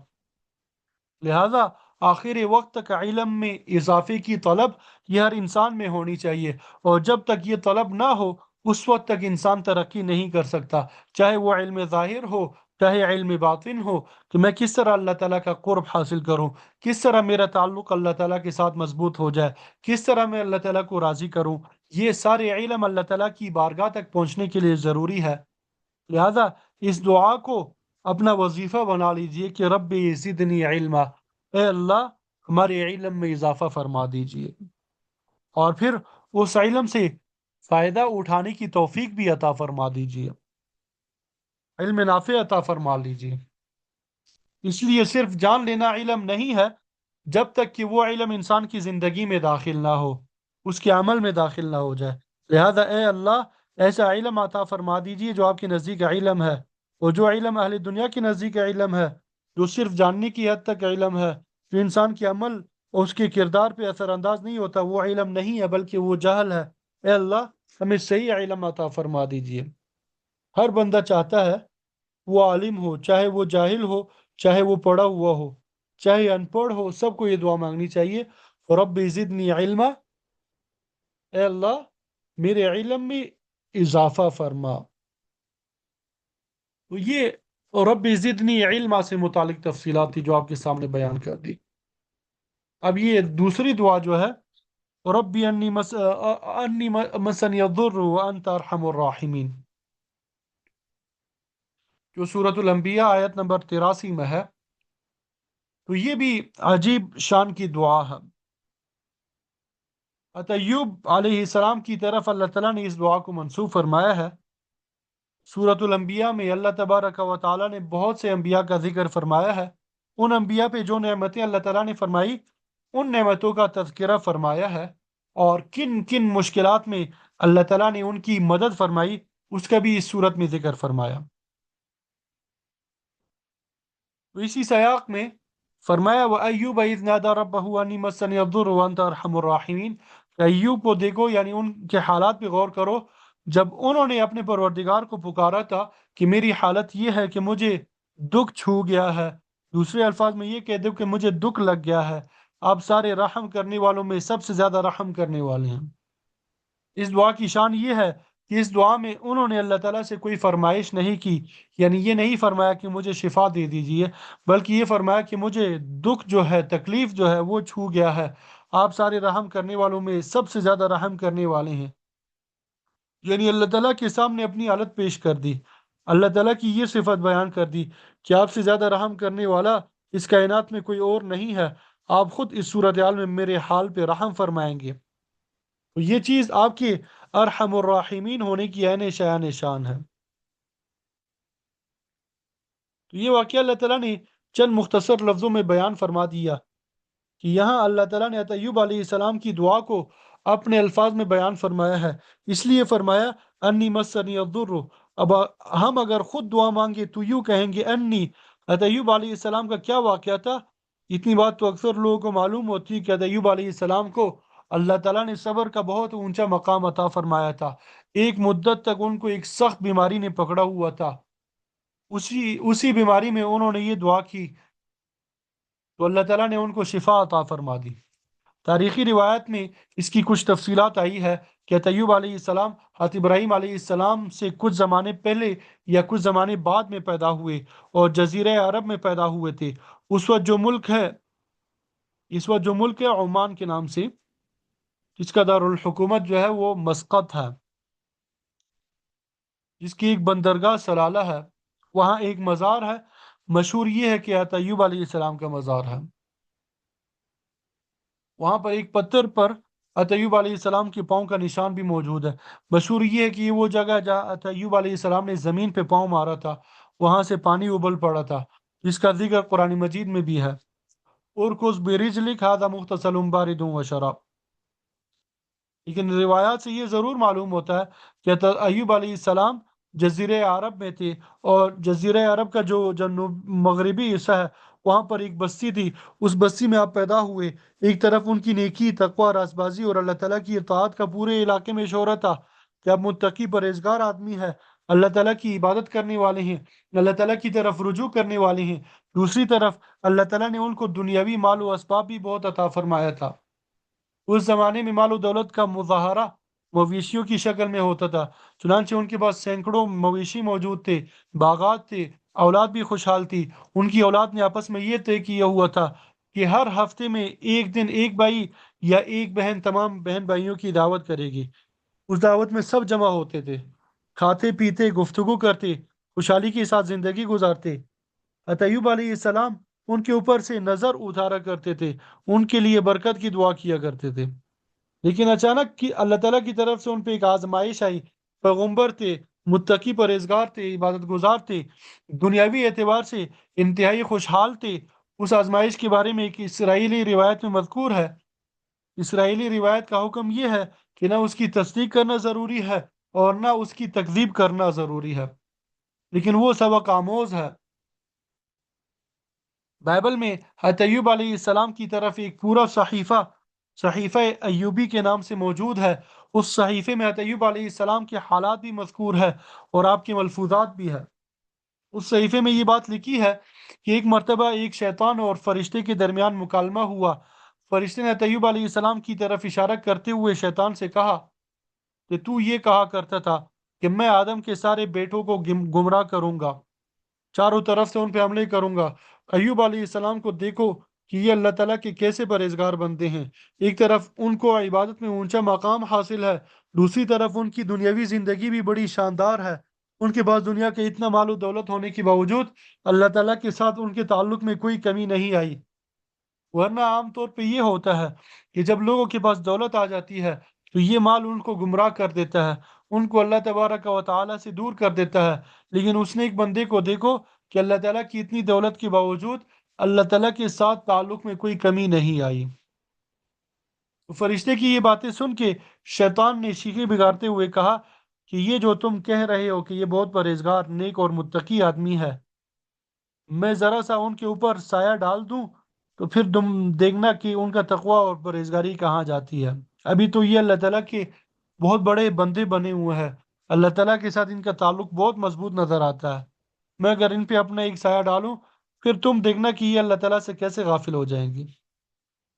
لہذا آخر وقت تک علم میں اضافے کی طلب یہ ہر انسان میں ہونی چاہیے، اور جب تک یہ طلب نہ ہو اس وقت تک انسان ترقی نہیں کر سکتا، چاہے وہ علم ظاہر ہو چاہے علم باطن ہو، کہ میں کس طرح اللہ تعالیٰ کا قرب حاصل کروں، کس طرح میرا تعلق اللہ تعالیٰ کے ساتھ مضبوط ہو جائے، کس طرح میں اللہ تعالیٰ کو راضی کروں۔ یہ سارے علم اللہ تعالیٰ کی بارگاہ تک پہنچنے کے لیے ضروری ہے۔ لہذا اس دعا کو اپنا وظیفہ بنا لیجئے کہ رب زدنی علما، اے اللہ ہمارے علم میں اضافہ فرما دیجئے، اور پھر اس علم سے فائدہ اٹھانے کی توفیق بھی عطا فرما دیجئے، علم نافع عطا فرما لیجئے۔ اس لیے صرف جان لینا علم نہیں ہے جب تک کہ وہ علم انسان کی زندگی میں داخل نہ ہو، اس کے عمل میں داخل نہ ہو جائے۔ لہذا اے اللہ ایسا علم عطا فرما دیجیے جو آپ کے نزدیک علم ہے، اور جو علم اہل دنیا کے نزدیک علم ہے، جو صرف جاننے کی حد تک علم ہے، جو انسان کے عمل اور اس کے کردار پہ اثر انداز نہیں ہوتا، وہ علم نہیں ہے بلکہ وہ جہل ہے۔ اے اللہ ہمیں صحیح علم عطا فرما دیجیے۔ ہر بندہ چاہتا ہے وہ عالم ہو، چاہے وہ جاہل ہو، چاہے وہ پڑھا ہوا ہو، چاہے ان پڑھ ہو، سب کو یہ دعا مانگنی چاہیے، رب زدنی علما، اے اللہ میرے علم میں اضافہ فرما۔ تو یہ رب زدنی علما سے متعلق تفصیلات تھی جو آپ کے سامنے بیان کر دی۔ اب یہ دوسری دعا جو ہے، ربی انی مسنی الضر وانت ارحم الراحمین، جو سورۃ الانبیاء آیت نمبر 83 میں ہے، تو یہ بھی عجیب شان کی دعا ہے۔ ایوب علیہ السلام کی طرف اللہ تعالیٰ نے اس دعا کو منسوب فرمایا ہے۔ سورۃ الانبیاء میں اللہ تبارک و تعالیٰ نے بہت سے انبیاء کا ذکر فرمایا ہے۔ ان انبیاء پہ جو نعمتیں اللہ تعالیٰ نے فرمائی، ان نعمتوں کا تذکرہ فرمایا ہے، اور کن کن مشکلات میں اللہ تعالیٰ نے ان کی مدد فرمائی اس کا بھی اس صورت میں ذکر فرمایا۔ تو اسی سیاق میں فرمایا وَأَيُّوبَ إِذْ نَادَى رَبَّهُ أَنِّي مَسَّنِيَ الضُّرُّ وَأَنْتَ أَرْحَمُ الرَّاحِمِينَ، کہ ایوب کو دیکھو، یعنی ان کے حالات پہ غور کرو، جب انہوں نے اپنے پروردگار کو پکارا تھا کہ میری حالت یہ ہے کہ مجھے دکھ چھو گیا ہے، دوسرے الفاظ میں یہ کہہ دو کہ مجھے دکھ لگ گیا ہے، آپ سارے رحم کرنے والوں میں سب سے زیادہ رحم کرنے والے ہیں۔ اس دعا کی شان یہ ہے کہ اس دعا میں انہوں نے اللہ تعالیٰ سے کوئی فرمائش نہیں کی، یعنی یہ نہیں فرمایا کہ مجھے شفا دے دیجیے، بلکہ یہ فرمایا کہ مجھے دکھ جو ہے، تکلیف جو ہے وہ چھو گیا ہے، آپ سارے رحم کرنے والوں میں سب سے زیادہ رحم کرنے والے ہیں۔ یعنی اللہ تعالیٰ کے سامنے اپنی حالت پیش کر دی، اللہ تعالیٰ کی یہ صفت بیان کر دی کہ آپ سے زیادہ رحم کرنے والا اس کائنات میں کوئی اور نہیں ہے، آپ خود اس صورتحال میں میرے حال پہ رحم فرمائیں گے۔ تو یہ چیز آپ کے ارحم الراحمین ہونے کی عین شان شان ہے۔ تو یہ واقعہ اللہ تعالیٰ نے چند مختصر لفظوں میں بیان فرما دیا کہ یہاں اللہ تعالیٰ نے ایوب علیہ السلام کی دعا کو اپنے الفاظ میں بیان فرمایا ہے، اس لیے فرمایا انی مسنی الضر۔ اب ہم اگر خود دعا مانگے تو یوں کہیں گے انی، ایوب علیہ السلام کا کیا واقعہ تھا؟ اتنی بات تو اکثر لوگوں کو معلوم ہوتی ہے کہ ایوب علیہ السلام کو اللہ تعالیٰ نے صبر کا بہت اونچا مقام عطا فرمایا تھا۔ ایک مدت تک ان کو ایک سخت بیماری نے پکڑا ہوا تھا، اسی بیماری میں انہوں نے یہ دعا کی تو اللہ تعالیٰ نے ان کو شفا عطا فرما دی۔ تاریخی روایت میں اس کی کچھ تفصیلات آئی ہے کہ ایوب علیہ السلام حضرت ابراہیم علیہ السلام سے کچھ زمانے پہلے یا کچھ زمانے بعد میں پیدا ہوئے اور جزیرہ عرب میں پیدا ہوئے تھے۔ اس وقت جو ملک ہے اس وقت جو ملک ہے عمان کے نام سے، جس کا دارالحکومت جو ہے وہ مسقط ہے، جس کی ایک بندرگاہ سلالہ ہے، وہاں ایک مزار ہے، مشہور یہ ہے کہ حضرت ایوب علیہ السلام کا مزار ہے۔ وہاں پر ایک پتھر پر حضرت ایوب علیہ السلام کے پاؤں کا نشان بھی موجود ہے۔ مشہور یہ ہے کہ یہ وہ جگہ جہاں حضرت ایوب علیہ السلام نے زمین پہ پاؤں مارا تھا، وہاں سے پانی ابل پڑا تھا، جس کا ذکر قرآن مجید میں بھی ہے۔ اور کس برجلک ہذا مختصل بارد و شراب۔ لیکن روایات سے یہ ضرور معلوم ہوتا ہے کہ حضرت ایوب علیہ السلام جزیرہ عرب میں تھے، اور جزیرہ عرب کا جو جنوب مغربی حصہ ہے وہاں پر ایک بستی تھی، اس بستی میں آپ پیدا ہوئے۔ ایک طرف ان کی نیکی، تقوی، راست بازی اور اللہ تعالیٰ کی اطاعت کا پورے علاقے میں شہرت تھا کہ آپ متقی پرہیزگار آدمی ہے، اللہ تعالیٰ کی عبادت کرنے والے ہیں، اللہ تعالیٰ کی طرف رجوع کرنے والے ہیں۔ دوسری طرف اللہ تعالیٰ نے ان کو دنیاوی مال و اسباب بھی بہت عطا فرمایا تھا۔ اس زمانے میں مال و دولت کا مظاہرہ مویشیوں کی شکل میں ہوتا تھا، چنانچہ ان کے پاس سینکڑوں مویشی موجود تھے، باغات تھے، اولاد بھی خوشحال تھی۔ ان کی اولاد نے آپس میں یہ طے کیا ہوا تھا کہ ہر ہفتے میں ایک دن ایک بھائی یا ایک بہن تمام بہن بھائیوں کی دعوت کرے گی۔ اس دعوت میں سب جمع ہوتے تھے، کھاتے پیتے، گفتگو کرتے، خوشحالی کے ساتھ زندگی گزارتے۔ حضرت ایوب علیہ السلام ان کے اوپر سے نظر اتارا کرتے تھے، ان کے لیے برکت کی دعا کیا کرتے تھے۔ لیکن اچانک کی اللہ تعالیٰ کی طرف سے ان پہ ایک آزمائش آئی۔ پیغمبر تھے، متقی پرہیزگار تھے، عبادت گزار تھے، دنیاوی اعتبار سے انتہائی خوشحال تھے۔ اس آزمائش کے بارے میں ایک اسرائیلی روایت میں مذکور ہے۔ اسرائیلی روایت کا حکم یہ ہے کہ نہ اس کی تصدیق کرنا ضروری ہے اور نہ اس کی تکذیب کرنا ضروری ہے، لیکن وہ سبق آموز ہے۔ بائبل میں حضرت ایوب علیہ السلام کی طرف ایک پورا صحیفہ ایوبی کے نام سے موجود ہے۔ اس صحیفے میں حضرت ایوب علیہ السلام کے حالات بھی مذکور ہے اور آپ کے ملفوظات بھی ہے۔ اس صحیفے میں یہ بات لکھی ہے کہ ایک مرتبہ ایک شیطان اور فرشتے کے درمیان مکالمہ ہوا۔ فرشتے نے حضرت ایوب علیہ السلام کی طرف اشارہ کرتے ہوئے شیطان سے کہا کہ تو یہ کہا کرتا تھا کہ میں آدم کے سارے بیٹوں کو گمراہ کروں گا، چاروں طرف سے ان پہ حملے کروں گا۔ ایوب علیہ السلام کو دیکھو کہ یہ اللہ تعالیٰ کے کیسے پرہیزگار بندے ہیں۔ ایک طرف ان کو عبادت میں اونچا مقام حاصل ہے، دوسری طرف ان کی دنیاوی زندگی بھی بڑی شاندار ہے۔ ان کے پاس دنیا کے اتنا مال و دولت ہونے کے باوجود اللہ تعالیٰ کے ساتھ ان کے تعلق میں کوئی کمی نہیں آئی۔ ورنہ عام طور پہ یہ ہوتا ہے کہ جب لوگوں کے پاس دولت آ جاتی ہے تو یہ مال ان کو گمراہ کر دیتا ہے، ان کو اللہ تبارک و تعالیٰ سے دور کر دیتا ہے۔ لیکن اس نے ایک بندے کو دیکھو کہ اللہ تعالیٰ کی اتنی دولت کے باوجود اللہ تعالیٰ کے ساتھ تعلق میں کوئی کمی نہیں آئی۔ تو فرشتے کی یہ باتیں سن کے شیطان نے شیخی بگاڑتے ہوئے کہا کہ یہ جو تم کہہ رہے ہو کہ یہ بہت پرہیزگار، نیک اور متقی آدمی ہے، میں ذرا سا ان کے اوپر سایہ ڈال دوں تو پھر تم دیکھنا کہ ان کا تقوی اور پرہیزگاری کہاں جاتی ہے۔ ابھی تو یہ اللہ تعالیٰ کے بہت بڑے بندے بنے ہوئے ہیں، اللہ تعالیٰ کے ساتھ ان کا تعلق بہت مضبوط نظر آتا ہے۔ میں اگر ان پہ اپنا ایک سایہ ڈالوں پھر تم دیکھنا کہ یہ اللہ تعالیٰ سے کیسے غافل ہو جائیں گی۔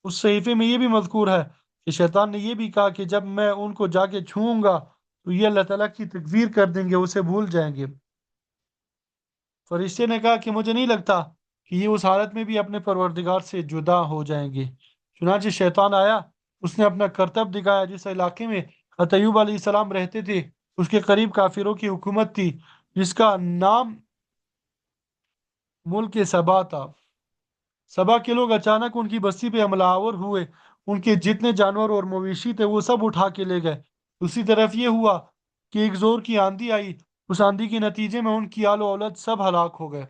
اس صحیفے میں یہ بھی مذکور ہے کہ شیطان نے یہ بھی کہا کہ جب میں ان کو جا کے چھوؤں گا تو یہ اللہ تعالیٰ کی تکبیر کر دیں گے، اسے بھول جائیں گے۔ فرشتے نے کہا کہ مجھے نہیں لگتا کہ یہ اس حالت میں بھی اپنے پروردگار سے جدا ہو جائیں گے۔ چنانچہ شیطان آیا، اس نے اپنا کرتب دکھایا۔ جس علاقے میں حضرت ایوب علیہ السلام رہتے تھے اس کے قریب کافروں کی حکومت تھی، جس کا نام ملک سبا تھا۔ سبا کے لوگ اچانک ان کی بستی پہ حملہ آور ہوئے، ان کے جتنے جانور اور مویشی تھے وہ سب اٹھا کے لے گئے۔ دوسری طرف یہ ہوا کہ ایک زور کی آندھی آئی، اس آندھی کے نتیجے میں ان کی آل و اولاد سب ہلاک ہو گئے،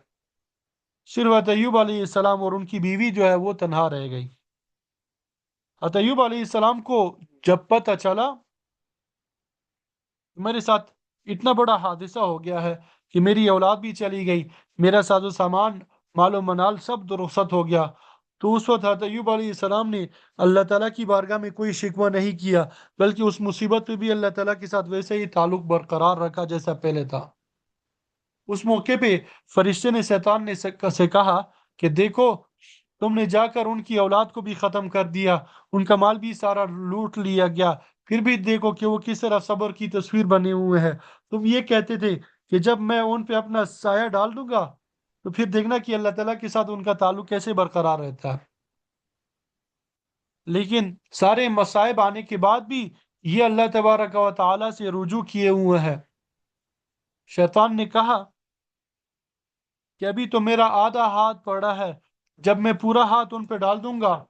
صرف حضرت ایوب علیہ السلام اور ان کی بیوی جو ہے وہ تنہا رہ گئی۔ حضرت ایوب علیہ السلام کو جب پتہ چلا میرے ساتھ اتنا بڑا حادثہ ہو گیا ہے کہ میری اولاد بھی چلی گئی، میرا ساز و سامان، مال و منال سب رخصت ہو گیا، تو اس وقت حضرت ایوب علیہ السلام نے اللہ تعالیٰ کی بارگاہ میں کوئی شکوہ نہیں کیا، بلکہ اس مصیبت پہ بھی اللہ تعالیٰ کے ساتھ ویسے ہی تعلق برقرار رکھا جیسا پہلے تھا۔ اس موقع پہ فرشتے نے شیطان نے سے کہا کہ دیکھو، تم نے جا کر ان کی اولاد کو بھی ختم کر دیا، ان کا مال بھی سارا لوٹ لیا گیا، پھر بھی دیکھو کہ وہ کس طرح صبر کی تصویر بنے ہوئے ہیں۔ تم یہ کہتے تھے کہ جب میں ان پہ اپنا سایہ ڈال دوں گا تو پھر دیکھنا کہ اللہ تعالیٰ کے ساتھ ان کا تعلق کیسے برقرار رہتا ہے۔ لیکن سارے مصائب آنے کے بعد بھی یہ اللہ تبارک و تعالیٰ سے رجوع کیے ہوئے ہیں۔ شیطان نے کہا کہ ابھی تو میرا آدھا ہاتھ پڑا ہے، جب میں پورا ہاتھ ان پہ ڈال دوں گا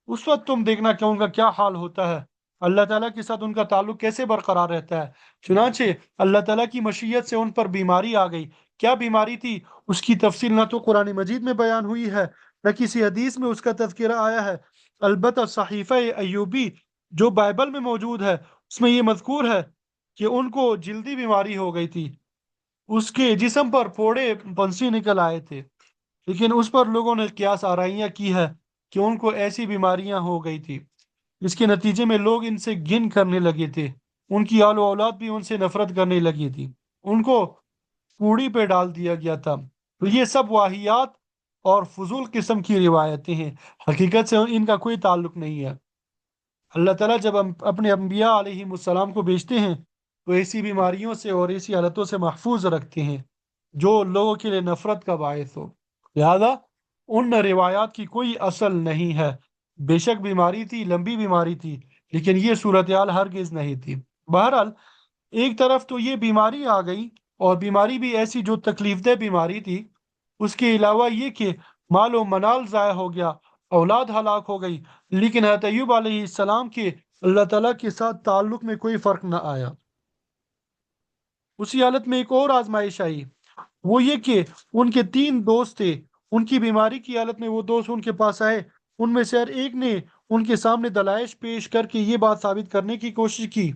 اس وقت تم دیکھنا کہ ان کا کیا حال ہوتا ہے۔ اللہ تعالیٰ کے ساتھ ان کا تعلق کیسے برقرار رہتا ہے؟ چنانچہ اللہ تعالیٰ کی مشیت سے ان پر بیماری آ گئی۔ کیا بیماری تھی؟ اس کی تفصیل نہ تو قرآن مجید میں بیان ہوئی ہے، نہ کسی حدیث میں اس کا تذکرہ آیا ہے۔ البتہ صحیفہ ایوبی جو بائبل میں موجود ہے اس میں یہ مذکور ہے کہ ان کو جلدی بیماری ہو گئی تھی، اس کے جسم پر پھوڑے پنسی نکل آئے تھے، لیکن اس پر لوگوں نے قیاس آرائیاں کی ہے کہ ان کو ایسی بیماریاں ہو گئی تھی جس کے نتیجے میں لوگ ان سے گھن کرنے لگے تھے، ان کی آل و اولاد بھی ان سے نفرت کرنے لگی تھی، ان کو کوڑی پہ ڈال دیا گیا تھا۔ تو یہ سب واہیات اور فضول قسم کی روایتیں ہیں، حقیقت سے ان کا کوئی تعلق نہیں ہے۔ اللہ تعالیٰ جب ہم اپنے انبیاء علیہ السلام کو بھیجتے ہیں تو ایسی بیماریوں سے اور ایسی حالتوں سے محفوظ رکھتے ہیں جو لوگوں کے لیے نفرت کا باعث ہو، لہذا ان روایات کی کوئی اصل نہیں ہے۔ بے شک بیماری تھی، لمبی بیماری تھی، لیکن یہ صورتحال ہرگز نہیں تھی۔ بہرحال ایک طرف تو یہ بیماری آ گئی، اور بیماری بھی ایسی جو تکلیف دہ بیماری تھی، اس کے علاوہ یہ کہ مال و منال ضائع ہو گیا، اولاد ہلاک ہو گئی، لیکن حضرت ایوب علیہ السلام کے اللہ تعالیٰ کے ساتھ تعلق میں کوئی فرق نہ آیا۔ اسی حالت میں ایک اور آزمائش آئی، وہ یہ کہ ان کے تین دوست تھے، ان کی بیماری کی حالت میں وہ دوست ان کے پاس آئے، ان میں سے ہر ایک نے ان کے سامنے دلائش پیش کر کے یہ بات ثابت کرنے کی کوشش کی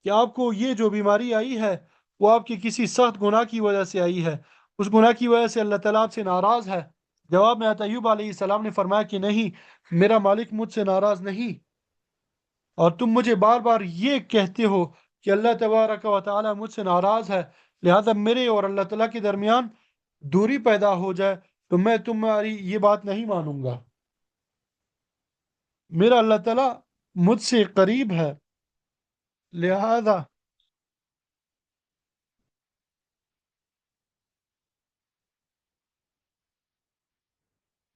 کہ آپ کو یہ جو بیماری آئی ہے وہ آپ کے کسی سخت گناہ کی وجہ سے آئی ہے، اس گناہ کی وجہ سے اللہ تعالیٰ آپ سے ناراض ہے۔ جواب میں حضرت ایوب علیہ السلام نے فرمایا کہ نہیں، میرا مالک مجھ سے ناراض نہیں، اور تم مجھے بار بار یہ کہتے ہو کہ اللہ تبارک و تعالیٰ مجھ سے ناراض ہے، لہذا میرے اور اللہ تعالیٰ کے درمیان دوری پیدا ہو جائے، تو میں تمہاری یہ بات نہیں مانوں گا۔ میرا اللہ تعالیٰ مجھ سے قریب ہے، لہذا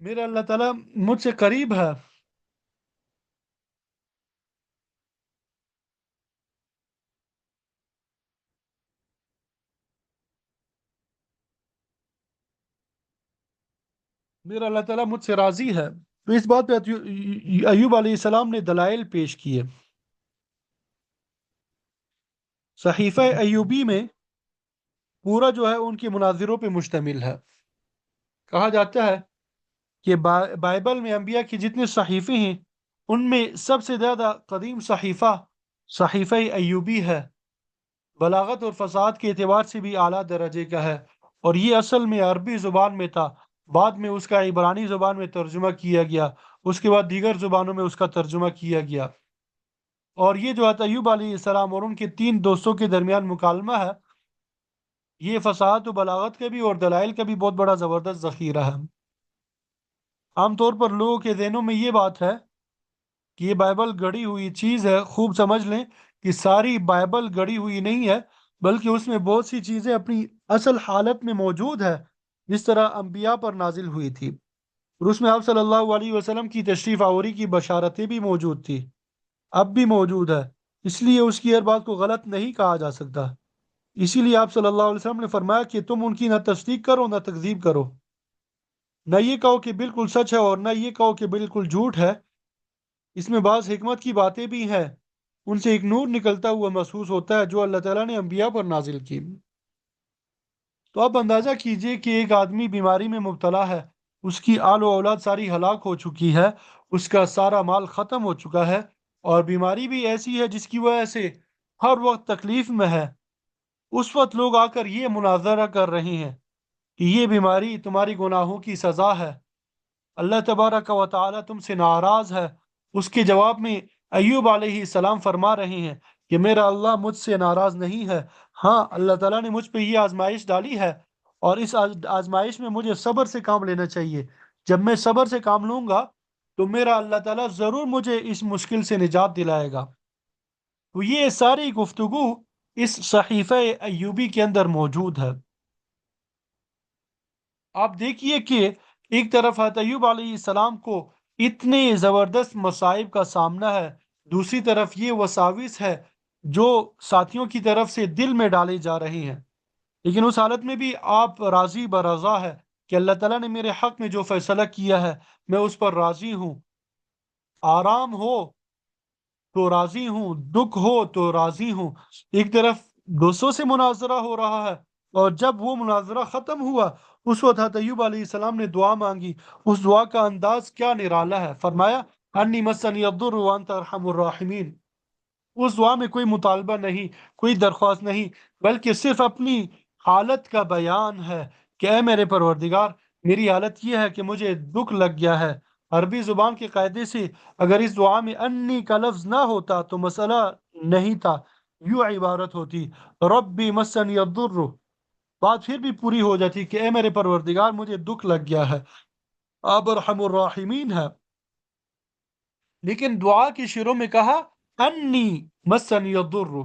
میرا اللہ تعالیٰ مجھ سے قریب ہے، میرا اللہ تعالیٰ مجھ سے راضی ہے۔ تو اس بات پہ ایوب علیہ السلام نے دلائل پیش کیے۔ صحیفہ ایوبی میں پورا جو ہے ان کے مناظروں پہ مشتمل ہے۔ کہا جاتا ہے کہ بائبل میں انبیاء کی جتنے صحیفے ہیں ان میں سب سے زیادہ قدیم صحیفہ صحیفہ ایوبی ہے، بلاغت اور فصاحت کے اعتبار سے بھی اعلیٰ درجے کا ہے، اور یہ اصل میں عربی زبان میں تھا، بعد میں اس کا عبرانی زبان میں ترجمہ کیا گیا، اس کے بعد دیگر زبانوں میں اس کا ترجمہ کیا گیا۔ اور یہ جو حضرت ایوب علیہ السلام اور ان کے تین دوستوں کے درمیان مکالمہ ہے، یہ فصاحت و بلاغت کا بھی اور دلائل کا بھی بہت بڑا زبردست ذخیرہ ہے۔ عام طور پر لوگوں کے ذہنوں میں یہ بات ہے کہ یہ بائبل گڑی ہوئی چیز ہے۔ خوب سمجھ لیں کہ ساری بائبل گڑی ہوئی نہیں ہے، بلکہ اس میں بہت سی چیزیں اپنی اصل حالت میں موجود ہے، جس طرح انبیاء پر نازل ہوئی تھی، اور اس میں آپ صلی اللہ علیہ وسلم کی تشریف آوری کی بشارتیں بھی موجود تھی، اب بھی موجود ہے، اس لیے اس کی ہر بات کو غلط نہیں کہا جا سکتا۔ اسی لیے آپ صلی اللہ علیہ وسلم نے فرمایا کہ تم ان کی نہ تصدیق کرو نہ تکذیب کرو، نہ یہ کہو کہ بالکل سچ ہے اور نہ یہ کہو کہ بالکل جھوٹ ہے۔ اس میں بعض حکمت کی باتیں بھی ہیں، ان سے ایک نور نکلتا ہوا محسوس ہوتا ہے جو اللہ تعالیٰ نے انبیاء پر نازل کی۔ تو آپ اندازہ کیجئے کہ ایک آدمی بیماری میں مبتلا ہے، اس کی آل و اولاد ساری ہلاک ہو چکی ہے، اس کا سارا مال ختم ہو چکا ہے، اور بیماری بھی ایسی ہے جس کی وجہ سے ہر وقت تکلیف میں ہے۔ اس وقت لوگ آ کر یہ مناظرہ کر رہے ہیں کہ یہ بیماری تمہاری گناہوں کی سزا ہے، اللہ تبارک و تعالیٰ تم سے ناراض ہے۔ اس کے جواب میں ایوب علیہ السلام فرما رہے ہیں کہ میرا اللہ مجھ سے ناراض نہیں ہے، ہاں اللہ تعالیٰ نے مجھ پہ یہ آزمائش ڈالی ہے، اور اس آزمائش میں مجھے صبر سے کام لینا چاہیے۔ جب میں صبر سے کام لوں گا تو میرا اللہ تعالیٰ ضرور مجھے اس مشکل سے نجات دلائے گا۔ تو یہ ساری گفتگو اس صحیفہ ایوبی کے اندر موجود ہے۔ آپ دیکھیے کہ ایک طرف حضرت ایوب علیہ السلام کو اتنے زبردست مصائب کا سامنا ہے، دوسری طرف یہ وساوس ہے جو ساتھیوں کی طرف سے دل میں ڈالے جا رہے ہیں، لیکن اس حالت میں بھی آپ راضی برضا ہے کہ اللہ تعالیٰ نے میرے حق میں جو فیصلہ کیا ہے میں اس پر راضی ہوں۔ آرام ہو تو راضی ہوں، دکھ ہو تو راضی ہوں۔ ایک طرف دوستوں سے مناظرہ ہو رہا ہے، اور جب وہ مناظرہ ختم ہوا، اس وقت حضرت ایوب علیہ السلام نے دعا مانگی۔ اس دعا کا انداز کیا نرالا ہے! فرمایا انی مسنی الضر وانت ارحم الراحمین۔ اس دعا میں کوئی مطالبہ نہیں، کوئی درخواست نہیں، بلکہ صرف اپنی حالت کا بیان ہے کہ اے میرے پروردگار، میری حالت یہ ہے کہ مجھے دکھ لگ گیا ہے۔ عربی زبان کے قاعدے سے اگر اس دعا میں انی کا لفظ نہ ہوتا تو مسئلہ نہیں تھا، یوں عبارت ہوتی ربی مسنی الضر، بات پھر بھی پوری ہو جاتی کہ اے میرے پروردگار، مجھے دکھ لگ گیا ہے، آپ ارحم الراحمین ہے۔ لیکن دعا کے شروع میں کہا انی مسنی الضر۔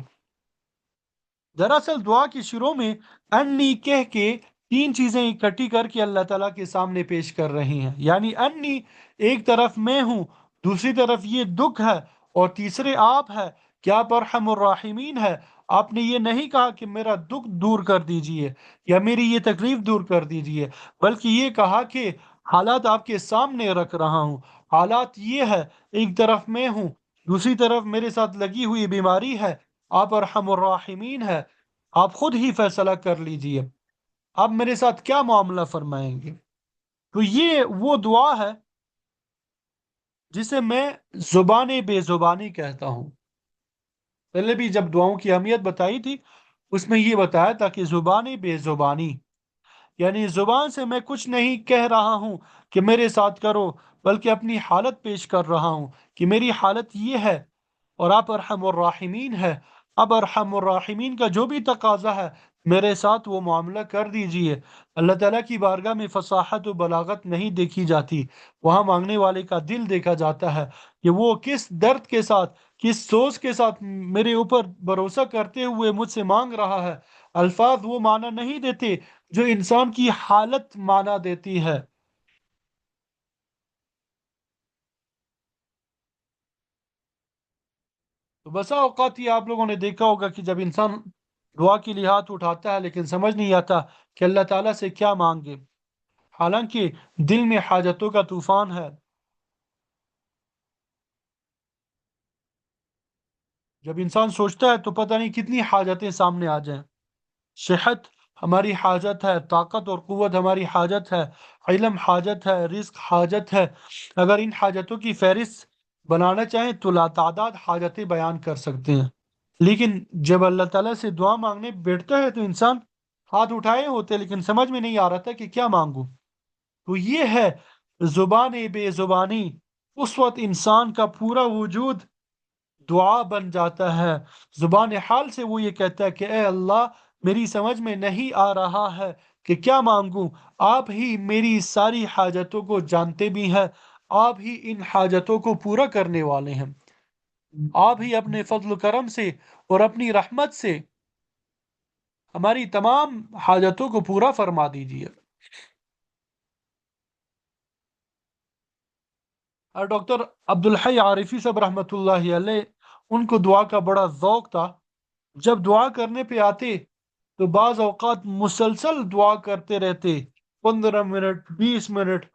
دراصل دعا کی شروع میں انی کہہ کے تین چیزیں اکٹھی کر کے اللہ تعالیٰ کے سامنے پیش کر رہی ہیں، یعنی انی ایک طرف میں ہوں، دوسری طرف یہ دکھ ہے، اور تیسرے آپ ہے کہ آپ ارحم الراحمین ہے۔ آپ نے یہ نہیں کہا کہ میرا دکھ دور کر دیجئے یا میری یہ تکلیف دور کر دیجئے، بلکہ یہ کہا کہ حالات آپ کے سامنے رکھ رہا ہوں۔ حالات یہ ہے، ایک طرف میں ہوں، دوسری طرف میرے ساتھ لگی ہوئی بیماری ہے، آپ ارحم الراحمین ہے، آپ خود ہی فیصلہ کر لیجئے، آپ میرے ساتھ کیا معاملہ فرمائیں گے۔ تو یہ وہ دعا ہے جسے میں زبان بے زبانی کہتا ہوں۔ پہلے بھی جب دعاؤں کی اہمیت بتائی تھی، اس میں یہ بتایا تھا کہ زبان بے زبانی، یعنی زبان سے میں کچھ نہیں کہہ رہا ہوں کہ میرے ساتھ کرو، بلکہ اپنی حالت پیش کر رہا ہوں کہ میری حالت یہ ہے، اور آپ ارحم الراحمین ہے۔ اب ارحم الراحمین کا جو بھی تقاضا ہے میرے ساتھ وہ معاملہ کر دیجئے۔ اللہ تعالیٰ کی بارگاہ میں فصاحت و بلاغت نہیں دیکھی جاتی، وہاں مانگنے والے کا دل دیکھا جاتا ہے کہ وہ کس درد کے ساتھ، کس سوچ کے ساتھ میرے اوپر بھروسہ کرتے ہوئے مجھ سے مانگ رہا ہے۔ الفاظ وہ معنی نہیں دیتے جو انسان کی حالت معنی دیتی ہے۔ تو بسا اوقات یہ آپ لوگوں نے دیکھا ہوگا کہ جب انسان دعا کے لیے ہاتھ اٹھاتا ہے لیکن سمجھ نہیں آتا کہ اللہ تعالیٰ سے کیا مانگے، حالانکہ دل میں حاجتوں کا طوفان ہے۔ جب انسان سوچتا ہے تو پتہ نہیں کتنی حاجتیں سامنے آ جائیں۔ صحت ہماری حاجت ہے، طاقت اور قوت ہماری حاجت ہے، علم حاجت ہے، رزق حاجت ہے۔ اگر ان حاجتوں کی فہرست بنانا چاہیں تو لاتعداد حاجتیں بیان کر سکتے ہیں، لیکن جب اللہ تعالیٰ سے دعا مانگنے بیٹھتا ہے تو انسان ہاتھ اٹھائے ہوتے لیکن سمجھ میں نہیں آ رہا تھا کہ کیا مانگوں۔ تو یہ ہے زبان بے زبانی۔ اس وقت انسان کا پورا وجود دعا بن جاتا ہے۔ زبان حال سے وہ یہ کہتا ہے کہ اے اللہ، میری سمجھ میں نہیں آ رہا ہے کہ کیا مانگوں، آپ ہی میری ساری حاجتوں کو جانتے بھی ہیں، آپ ہی ان حاجتوں کو پورا کرنے والے ہیں، آپ ہی اپنے فضل و کرم سے اور اپنی رحمت سے ہماری تمام حاجتوں کو پورا فرما دیجیے۔ اور ڈاکٹر عبدالحی عارفی صاحب رحمۃ اللہ علیہ، ان کو دعا کا بڑا ذوق تھا۔ جب دعا کرنے پہ آتے تو بعض اوقات مسلسل دعا کرتے رہتے، 15 منٹ، 20 منٹ،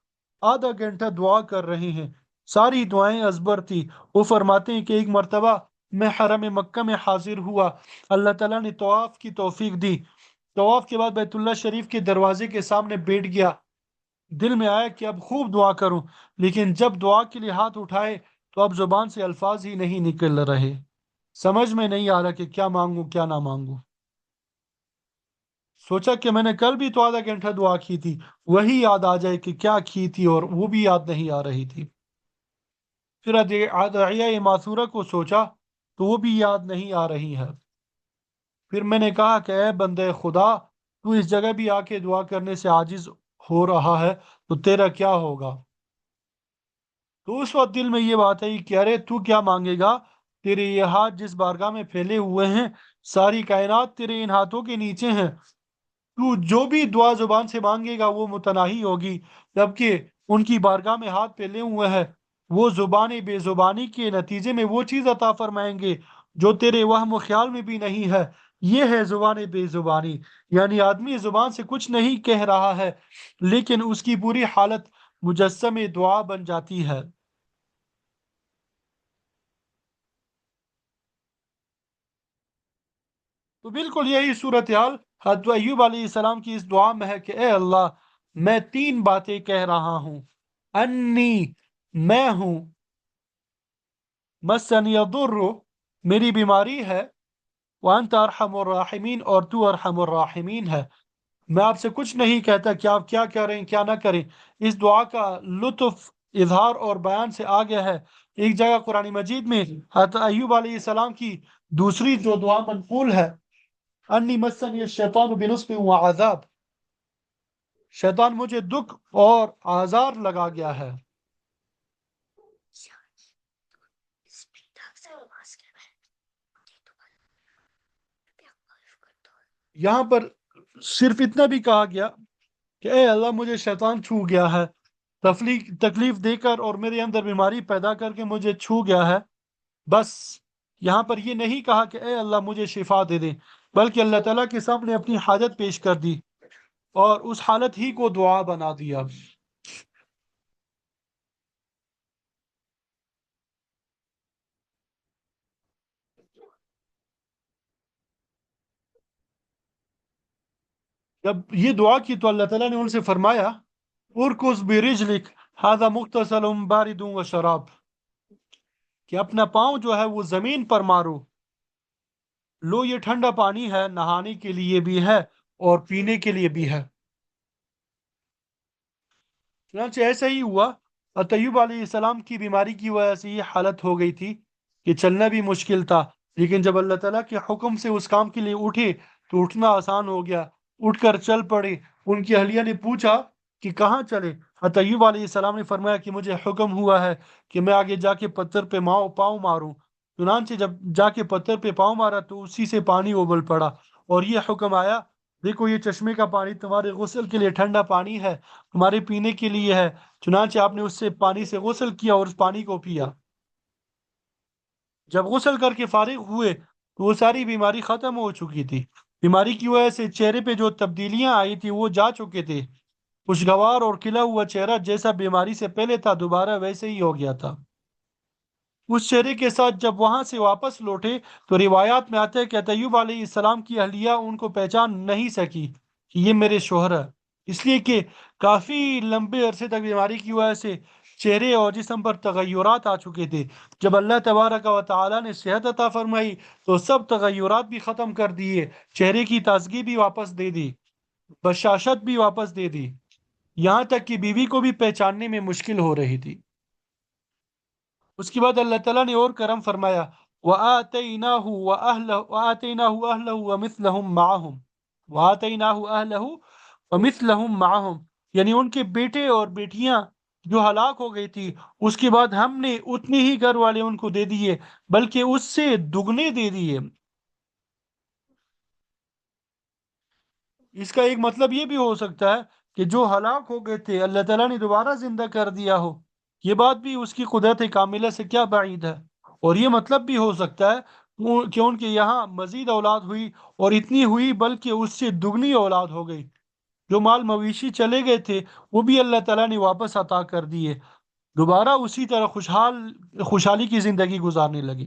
آدھا گھنٹہ دعا کر رہے ہیں، ساری دعائیں ازبر تھی۔ وہ فرماتے ہیں کہ ایک مرتبہ میں حرم مکہ میں حاضر ہوا، اللہ تعالیٰ نے طواف کی توفیق دی، طواف کے بعد بیت اللہ شریف کے دروازے کے سامنے بیٹھ گیا، دل میں آیا کہ اب خوب دعا کروں، لیکن جب دعا کے لیے ہاتھ اٹھائے تو اب زبان سے الفاظ ہی نہیں نکل رہے، سمجھ میں نہیں آ رہا کہ کیا مانگوں کیا نہ مانگوں۔ سوچا کہ میں نے کل بھی تو آدھا گھنٹہ دعا کی تھی، وہی یاد آ جائے کہ کیا کی تھی، اور وہ بھی یاد نہیں آ رہی تھی۔ پھر ادعیہ معثورہ کو سوچا تو وہ بھی یاد نہیں آ رہی ہے۔ پھر میں نے کہا کہ اے بندے خدا، تو اس جگہ بھی آ کے دعا کرنے سے عاجز ہو رہا ہے تو تیرا کیا ہوگا؟ تو اس وقت دل میں یہ بات ہے کہ ارے تو کیا مانگے گا؟ تیرے یہ ہاتھ جس بارگاہ میں پھیلے ہوئے ہیں، ساری کائنات تیرے ان ہاتھوں کے نیچے ہیں، تو جو بھی دعا زبان سے مانگے گا وہ متناہی ہوگی، جبکہ ان کی بارگاہ میں ہاتھ پھیلے ہوئے ہیں، وہ زبان بے زبانی کے نتیجے میں وہ چیز عطا فرمائیں گے جو تیرے وہم و خیال میں بھی نہیں ہے۔ یہ ہے زبان بے زبانی، یعنی آدمی زبان سے کچھ نہیں کہہ رہا ہے لیکن اس کی پوری حالت مجسم دعا بن جاتی ہے۔ تو بالکل یہی صورتحال حضرت ایوب علیہ السلام کی اس دعا میں ہے کہ اے اللہ، میں تین باتیں کہہ رہا ہوں: انی، میں ہوں، مسنی الضر، میری بیماری ہے، وانت ارحم الراحمین، اور تو ارحم الراحمین ہے۔ میں آپ سے کچھ نہیں کہتا کہ آپ کیا کریں کیا نہ کریں، اس دعا کا لطف اظہار اور بیان سے آ گیا ہے۔ ایک جگہ قرآن مجید میں حضرت ایوب علیہ السلام کی دوسری جو دعا منقول ہے، انی مسنی الشیطان بنصب وعذاب، شیطان مجھے دکھ اور آزار لگا گیا ہے۔ یہاں پر صرف اتنا بھی کہا گیا کہ اے اللہ، مجھے شیطان چھو گیا ہے، تکلیف دے کر اور میرے اندر بیماری پیدا کر کے مجھے چھو گیا ہے، بس۔ یہاں پر یہ نہیں کہا کہ اے اللہ مجھے شفا دے دے، بلکہ اللہ تعالیٰ کے سامنے اپنی حاجت پیش کر دی اور اس حالت ہی کو دعا بنا دیا۔ جب یہ دعا کی تو اللہ تعالیٰ نے ان سے فرمایا: ارکز برجلک ھذا مغتسل بارد وشراب، کہ اپنا پاؤں جو ہے وہ زمین پر مارو، لو یہ ٹھنڈا پانی ہے، نہانے کے لیے بھی ہے اور پینے کے لیے بھی ہے۔ چنانچہ ایسا ہی ہوا، اور طیب علیہ السلام کی بیماری کی وجہ سے یہ حالت ہو گئی تھی کہ چلنا بھی مشکل تھا، لیکن جب اللہ تعالیٰ کے حکم سے اس کام کے لیے اٹھے تو اٹھنا آسان ہو گیا، اٹھ کر چل پڑے۔ ان کی اہلیہ نے پوچھا کہ کہاں چلے؟ طیب علیہ السلام نے فرمایا کہ مجھے حکم ہوا ہے کہ میں آگے جا کے پتھر پہ پاؤں ماروں۔ چنانچہ جب جا کے پتھر پہ پاؤں مارا تو اسی سے پانی ابل پڑا، اور یہ حکم آیا: دیکھو یہ چشمے کا پانی تمہارے غسل کے لیے ٹھنڈا پانی ہے، تمہارے پینے کے لیے ہے۔ چنانچہ آپ نے اس سے پانی سے غسل کیا اور اس پانی کو پیا۔ جب غسل کر کے فارغ ہوئے تو وہ ساری بیماری ختم ہو چکی تھی۔ بیماری کی وجہ سے چہرے پہ جو تبدیلیاں آئی تھی وہ جا چکے تھے، خوشگوار اور کھلا ہوا چہرہ جیسا بیماری سے پہلے تھا دوبارہ ویسے ہی ہو گیا تھا۔ اس چہرے کے ساتھ جب وہاں سے واپس لوٹے تو روایات میں آتا ہے کہ ایوب علیہ السلام کی اہلیہ ان کو پہچان نہیں سکی کہ یہ میرے شوہر ہے، اس لیے کہ کافی لمبے عرصے تک بیماری کی وجہ سے چہرے اور جسم پر تغیرات آ چکے تھے۔ جب اللہ تبارک و تعالی نے صحت عطا فرمائی تو سب تغیرات بھی ختم کر دیے، چہرے کی تازگی بھی واپس دے دی، بشاشت بھی واپس دے دی، یہاں تک کہ بیوی کو بھی پہچاننے میں مشکل ہو رہی تھی۔ اس کے بعد اللہ تعالیٰ نے اور کرم فرمایا: وَآتَيْنَاهُ وَآتَيْنَاهُ أَهْلَهُ وَمِثْلَهُمْ مَعَهُمْ وَآتَيْنَاهُ أَهْلَهُ وَمِثْلَهُمْ مَعَهُمْ، یعنی ان کے بیٹے اور بیٹیاں جو ہلاک ہو گئی تھی، اس کے بعد ہم نے اتنے ہی گھر والے ان کو دے دیے، بلکہ اس سے دگنے دے دیے۔ اس کا ایک مطلب یہ بھی ہو سکتا ہے کہ جو ہلاک ہو گئے تھے اللہ تعالیٰ نے دوبارہ زندہ کر دیا ہو، یہ بات بھی اس کی قدرت کاملہ سے کیا بعید ہے۔ اور یہ مطلب بھی ہو سکتا ہے کہ ان کے یہاں مزید اولاد ہوئی، اور اتنی ہوئی بلکہ اس سے دگنی اولاد ہو گئی۔ جو مال مویشی چلے گئے تھے وہ بھی اللہ تعالیٰ نے واپس عطا کر دیے، دوبارہ اسی طرح خوشحالی کی زندگی گزارنے لگے۔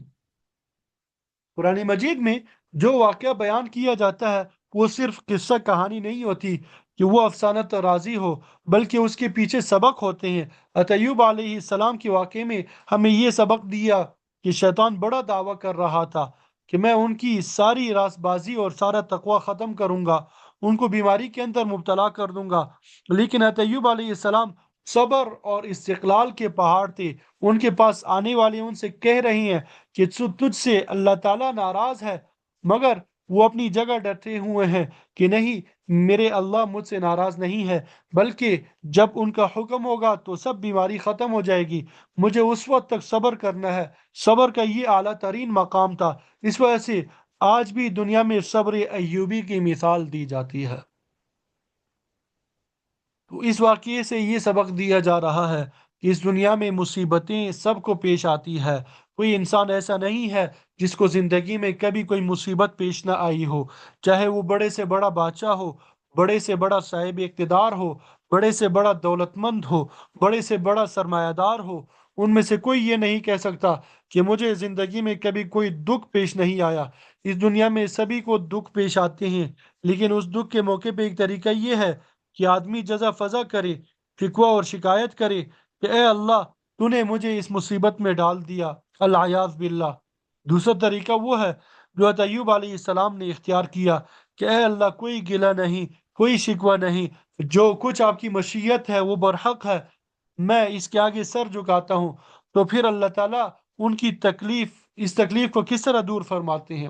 قرآن مجید میں جو واقعہ بیان کیا جاتا ہے وہ صرف قصہ کہانی نہیں ہوتی کہ وہ افسانہ طرازی ہو، بلکہ اس کے پیچھے سبق ہوتے ہیں۔ ایوب علیہ السلام کے واقعے میں ہمیں یہ سبق دیا کہ شیطان بڑا دعویٰ کر رہا تھا کہ میں ان کی ساری راست بازی اور سارا تقوی ختم کروں گا، ان کو بیماری کے اندر مبتلا کر دوں گا، لیکن ایوب علیہ السلام صبر اور استقلال کے پہاڑ تھے۔ ان کے پاس آنے والے ان سے کہہ رہی ہیں کہ تجھ سے اللہ تعالیٰ ناراض ہے، مگر وہ اپنی جگہ ڈٹے ہوئے ہیں کہ نہیں، میرے اللہ مجھ سے ناراض نہیں ہے، بلکہ جب ان کا حکم ہوگا تو سب بیماری ختم ہو جائے گی، مجھے اس وقت تک صبر کرنا ہے۔ صبر کا یہ اعلیٰ ترین مقام تھا، اس وجہ سے آج بھی دنیا میں صبر ایوبی کی مثال دی جاتی ہے۔ تو اس واقعے سے یہ سبق دیا جا رہا ہے کہ اس دنیا میں مصیبتیں سب کو پیش آتی ہے، کوئی انسان ایسا نہیں ہے جس کو زندگی میں کبھی کوئی مصیبت پیش نہ آئی ہو، چاہے وہ بڑے سے بڑا بادشاہ ہو، بڑے سے بڑا صاحب اقتدار ہو، بڑے سے بڑا دولت مند ہو، بڑے سے بڑا سرمایہ دار ہو، ان میں سے کوئی یہ نہیں کہہ سکتا کہ مجھے زندگی میں کبھی کوئی دکھ پیش نہیں آیا۔ اس دنیا میں سبھی کو دکھ پیش آتے ہیں، لیکن اس دکھ کے موقع پہ ایک طریقہ یہ ہے کہ آدمی جزا فضا کرے، شکوہ اور شکایت کرے کہ اے اللہ، تو نے مجھے اس مصیبت میں ڈال دیا، العیاذ باللہ۔ دوسرا طریقہ وہ ہے جو حضرت ایوب علیہ السلام نے اختیار کیا کہ اے اللہ، کوئی گلہ نہیں، کوئی شکوہ نہیں، جو کچھ آپ کی مشیت ہے وہ برحق ہے، میں اس کے آگے سر جھکاتا ہوں۔ تو پھر اللہ تعالیٰ ان کی اس تکلیف کو کس طرح دور فرماتے ہیں؟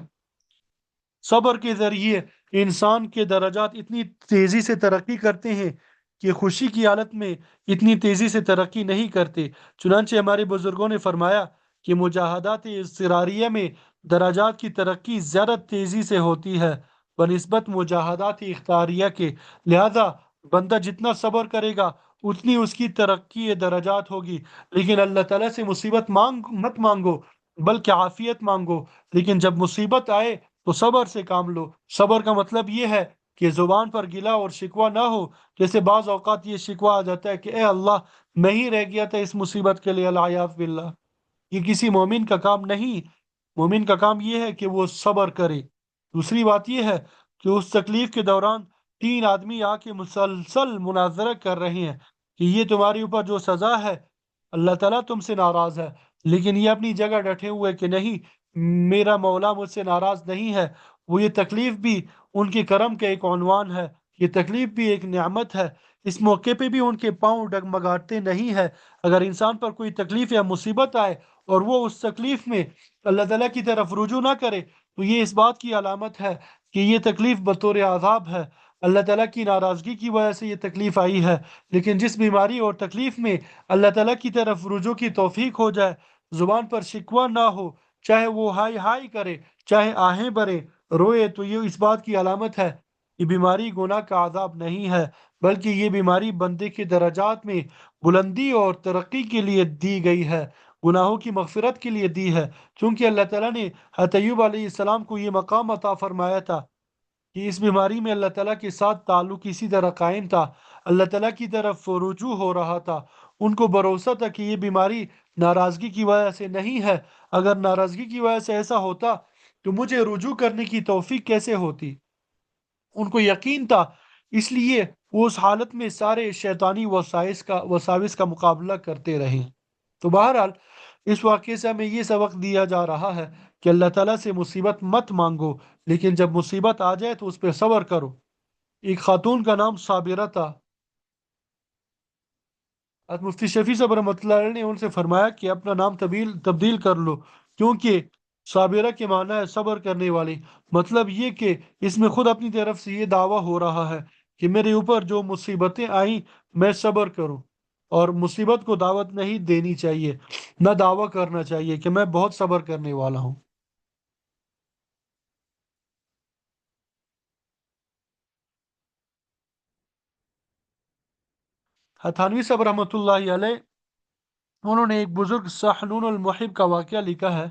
صبر کے ذریعے انسان کے درجات اتنی تیزی سے ترقی کرتے ہیں کہ خوشی کی حالت میں اتنی تیزی سے ترقی نہیں کرتے۔ چنانچہ ہمارے بزرگوں نے فرمایا کہ مجاہدات اضطراریہ میں درجات کی ترقی زیادہ تیزی سے ہوتی ہے بنسبت مجاہدات اختیاریہ کے، لہذا بندہ جتنا صبر کرے گا اتنی اس کی ترقی درجات ہوگی۔ لیکن اللہ تعالیٰ سے مصیبت مت مانگو، بلکہ عافیت مانگو۔ لیکن جب مصیبت آئے تو صبر سے کام لو۔ صبر کا مطلب یہ ہے کہ زبان پر گلہ اور شکوہ نہ ہو۔ جیسے بعض اوقات یہ شکوہ آ جاتا ہے کہ اے اللہ، میں ہی رہ گیا تھا اس مصیبت کے لیے، العیاذ باللہ۔ یہ کسی مومن کا کام نہیں۔ مومن کا کام یہ ہے کہ وہ صبر کرے۔ دوسری بات یہ ہے کہ اس تکلیف کے دوران تین آدمی آ کے مسلسل مناظرہ کر رہے ہیں کہ یہ تمہارے اوپر جو سزا ہے، اللہ تعالیٰ تم سے ناراض ہے، لیکن یہ اپنی جگہ ڈٹے ہوئے کہ نہیں، میرا مولا مجھ سے ناراض نہیں ہے۔ وہ یہ تکلیف بھی ان کے کرم کا ایک عنوان ہے، یہ تکلیف بھی ایک نعمت ہے۔ اس موقع پہ بھی ان کے پاؤں ڈگمگاتے نہیں ہے۔ اگر انسان پر کوئی تکلیف یا مصیبت آئے اور وہ اس تکلیف میں اللہ تعالیٰ کی طرف رجوع نہ کرے، تو یہ اس بات کی علامت ہے کہ یہ تکلیف بطور عذاب ہے، اللہ تعالیٰ کی ناراضگی کی وجہ سے یہ تکلیف آئی ہے۔ لیکن جس بیماری اور تکلیف میں اللہ تعالیٰ کی طرف رجوع کی توفیق ہو جائے، زبان پر شکوہ نہ ہو، چاہے وہ ہائی ہائی کرے، چاہے آہیں بھرے، روئے، تو یہ اس بات کی علامت ہے یہ بیماری گناہ کا عذاب نہیں ہے، بلکہ یہ بیماری بندے کے درجات میں بلندی اور ترقی کے لیے دی گئی ہے، گناہوں کی مغفرت کے لیے دی ہے۔ چونکہ اللہ تعالیٰ نے حضرت ایوب علیہ السلام کو یہ مقام عطا فرمایا تھا کہ اس بیماری میں اللہ تعالیٰ کے ساتھ تعلق اسی طرح قائم تھا، اللہ تعالیٰ کی طرف رجوع ہو رہا تھا۔ ان کو بھروسہ تھا کہ یہ بیماری ناراضگی کی وجہ سے نہیں ہے، اگر ناراضگی کی وجہ سے ایسا ہوتا تو مجھے رجوع کرنے کی توفیق کیسے ہوتی؟ ان کو یقین تھا، اس لیے وہ اس حالت میں سارے شیطانی وساوس کا مقابلہ کرتے رہے۔ تو بہرحال اس واقعے سے ہمیں یہ سبق دیا جا رہا ہے کہ اللہ تعالیٰ سے مصیبت مت مانگو، لیکن جب مصیبت آ جائے تو اس پہ صبر کرو۔ ایک خاتون کا نام صابرہ تھا۔ حضرت مفتی شفیع صاحب رحمۃ اللہ علیہ نے ان سے فرمایا کہ اپنا نام تبدیل کر لو، کیونکہ صابرہ کے معنی ہے صبر کرنے والی۔ مطلب یہ کہ اس میں خود اپنی طرف سے یہ دعویٰ ہو رہا ہے کہ میرے اوپر جو مصیبتیں آئیں میں صبر کروں، اور مصیبت کو دعوت نہیں دینی چاہیے، نہ دعویٰ کرنا چاہیے کہ میں بہت صبر کرنے والا ہوں۔ حتانوی صاحب رحمۃ اللہ علیہ، انہوں نے ایک بزرگ سحنون المحب کا واقعہ لکھا ہے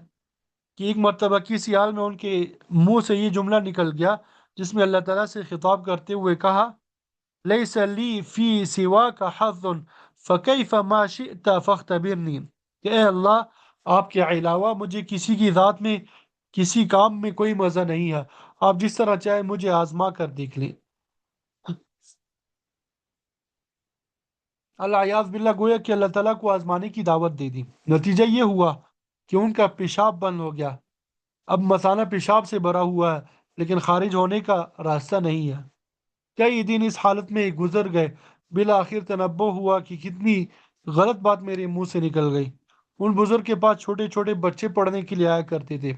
کہ ایک مرتبہ کسی حال میں ان کے منہ سے یہ جملہ نکل گیا جس میں اللہ تعالیٰ سے خطاب کرتے ہوئے کہا، لیس لی فی سوا کا حظ فکیف ما شئت فاختبرنی، کہ اے اللہ، آپ کے علاوہ مجھے کسی کی ذات میں، کسی کام میں کوئی مزہ نہیں ہے، آپ جس طرح چاہے مجھے آزما کر دیکھ لیں۔ اللہ عیاذ باللہ، گویا کہ اللہ تعالیٰ کو آزمانے کی دعوت دے دی، نتیجہ یہ ہوا کہ ان کا پیشاب بند ہو گیا۔ اب مثانہ پیشاب سے بھرا ہوا ہے لیکن خارج ہونے کا راستہ نہیں ہے۔ کئی دن اس حالت میں گزر گئے، بالآخر تنبؤ ہوا کہ کتنی غلط بات میرے منہ سے نکل گئی۔ ان بزرگ کے پاس چھوٹے چھوٹے بچے پڑھنے کے لیے آیا کرتے تھے۔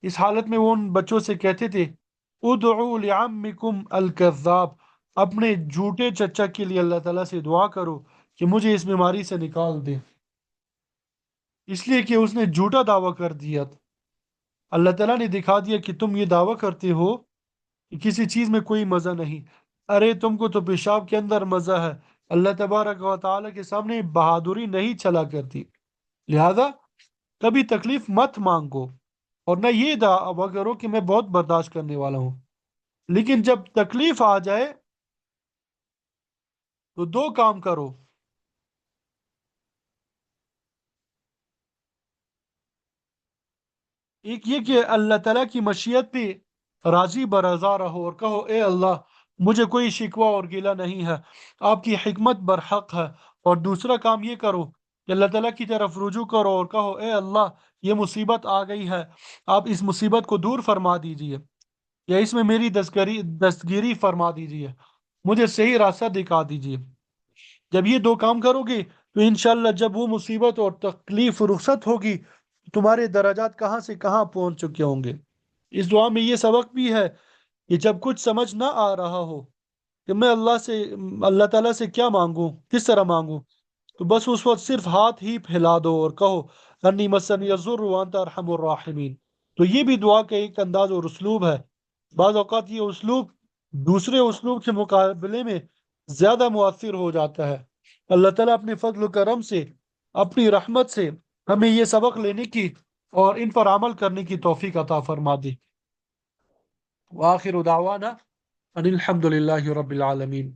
اس حالت میں وہ ان بچوں سے کہتے تھے، ادعوا لعمکم الکذاب، اپنے جھوٹے چچا کے لیے اللہ تعالیٰ سے دعا کرو کہ مجھے اس بیماری سے نکال دے، اس لیے کہ اس نے جھوٹا دعویٰ کر دیا۔ اللہ تعالیٰ نے دکھا دیا کہ تم یہ دعویٰ کرتے ہو کہ کسی چیز میں کوئی مزہ نہیں، ارے تم کو تو پیشاب کے اندر مزہ ہے۔ اللہ تبارک و تعالیٰ کے سامنے بہادری نہیں چلا کرتی، لہذا کبھی تکلیف مت مانگو، اور نہ یہ دعویٰ کرو کہ میں بہت برداشت کرنے والا ہوں۔ لیکن جب تکلیف آ جائے تو دو کام کرو۔ ایک یہ کہ اللہ تعالیٰ کی مشیت پہ راضی برضا رہو اور کہو اے اللہ مجھے کوئی شکوہ اور گلہ نہیں ہے، آپ کی حکمت برحق ہے۔ اور دوسرا کام یہ کرو کہ اللہ تعالیٰ کی طرف رجوع کرو اور کہو اے اللہ یہ مصیبت آ گئی ہے، آپ اس مصیبت کو دور فرما دیجئے، یا اس میں میری دستگیری فرما دیجئے، مجھے صحیح راستہ دکھا دیجئے۔ جب یہ دو کام کرو گے تو انشاءاللہ جب وہ مصیبت اور تکلیف رخصت ہوگی، تمہارے درجات کہاں سے کہاں پہنچ چکے ہوں گے۔ اس دعا میں یہ سبق بھی ہے کہ جب کچھ سمجھ نہ آ رہا ہو کہ میں اللہ تعالیٰ سے کیا مانگوں، کس طرح مانگوں، تو بس اس وقت صرف ہاتھ ہی پھیلا دو اور کہو انی مسنی الضر وانت ارحم الراحمین۔ تو یہ بھی دعا کا ایک انداز اور اسلوب ہے۔ بعض اوقات یہ اسلوب دوسرے اسلوب کے مقابلے میں زیادہ مؤثر ہو جاتا ہے۔ اللہ تعالیٰ اپنے فضل و کرم سے، اپنی رحمت سے ہمیں یہ سبق لینے کی اور ان پر عمل کرنے کی توفیق عطا فرما دے۔ وآخر دعوانا ان الحمد للہ رب العالمین۔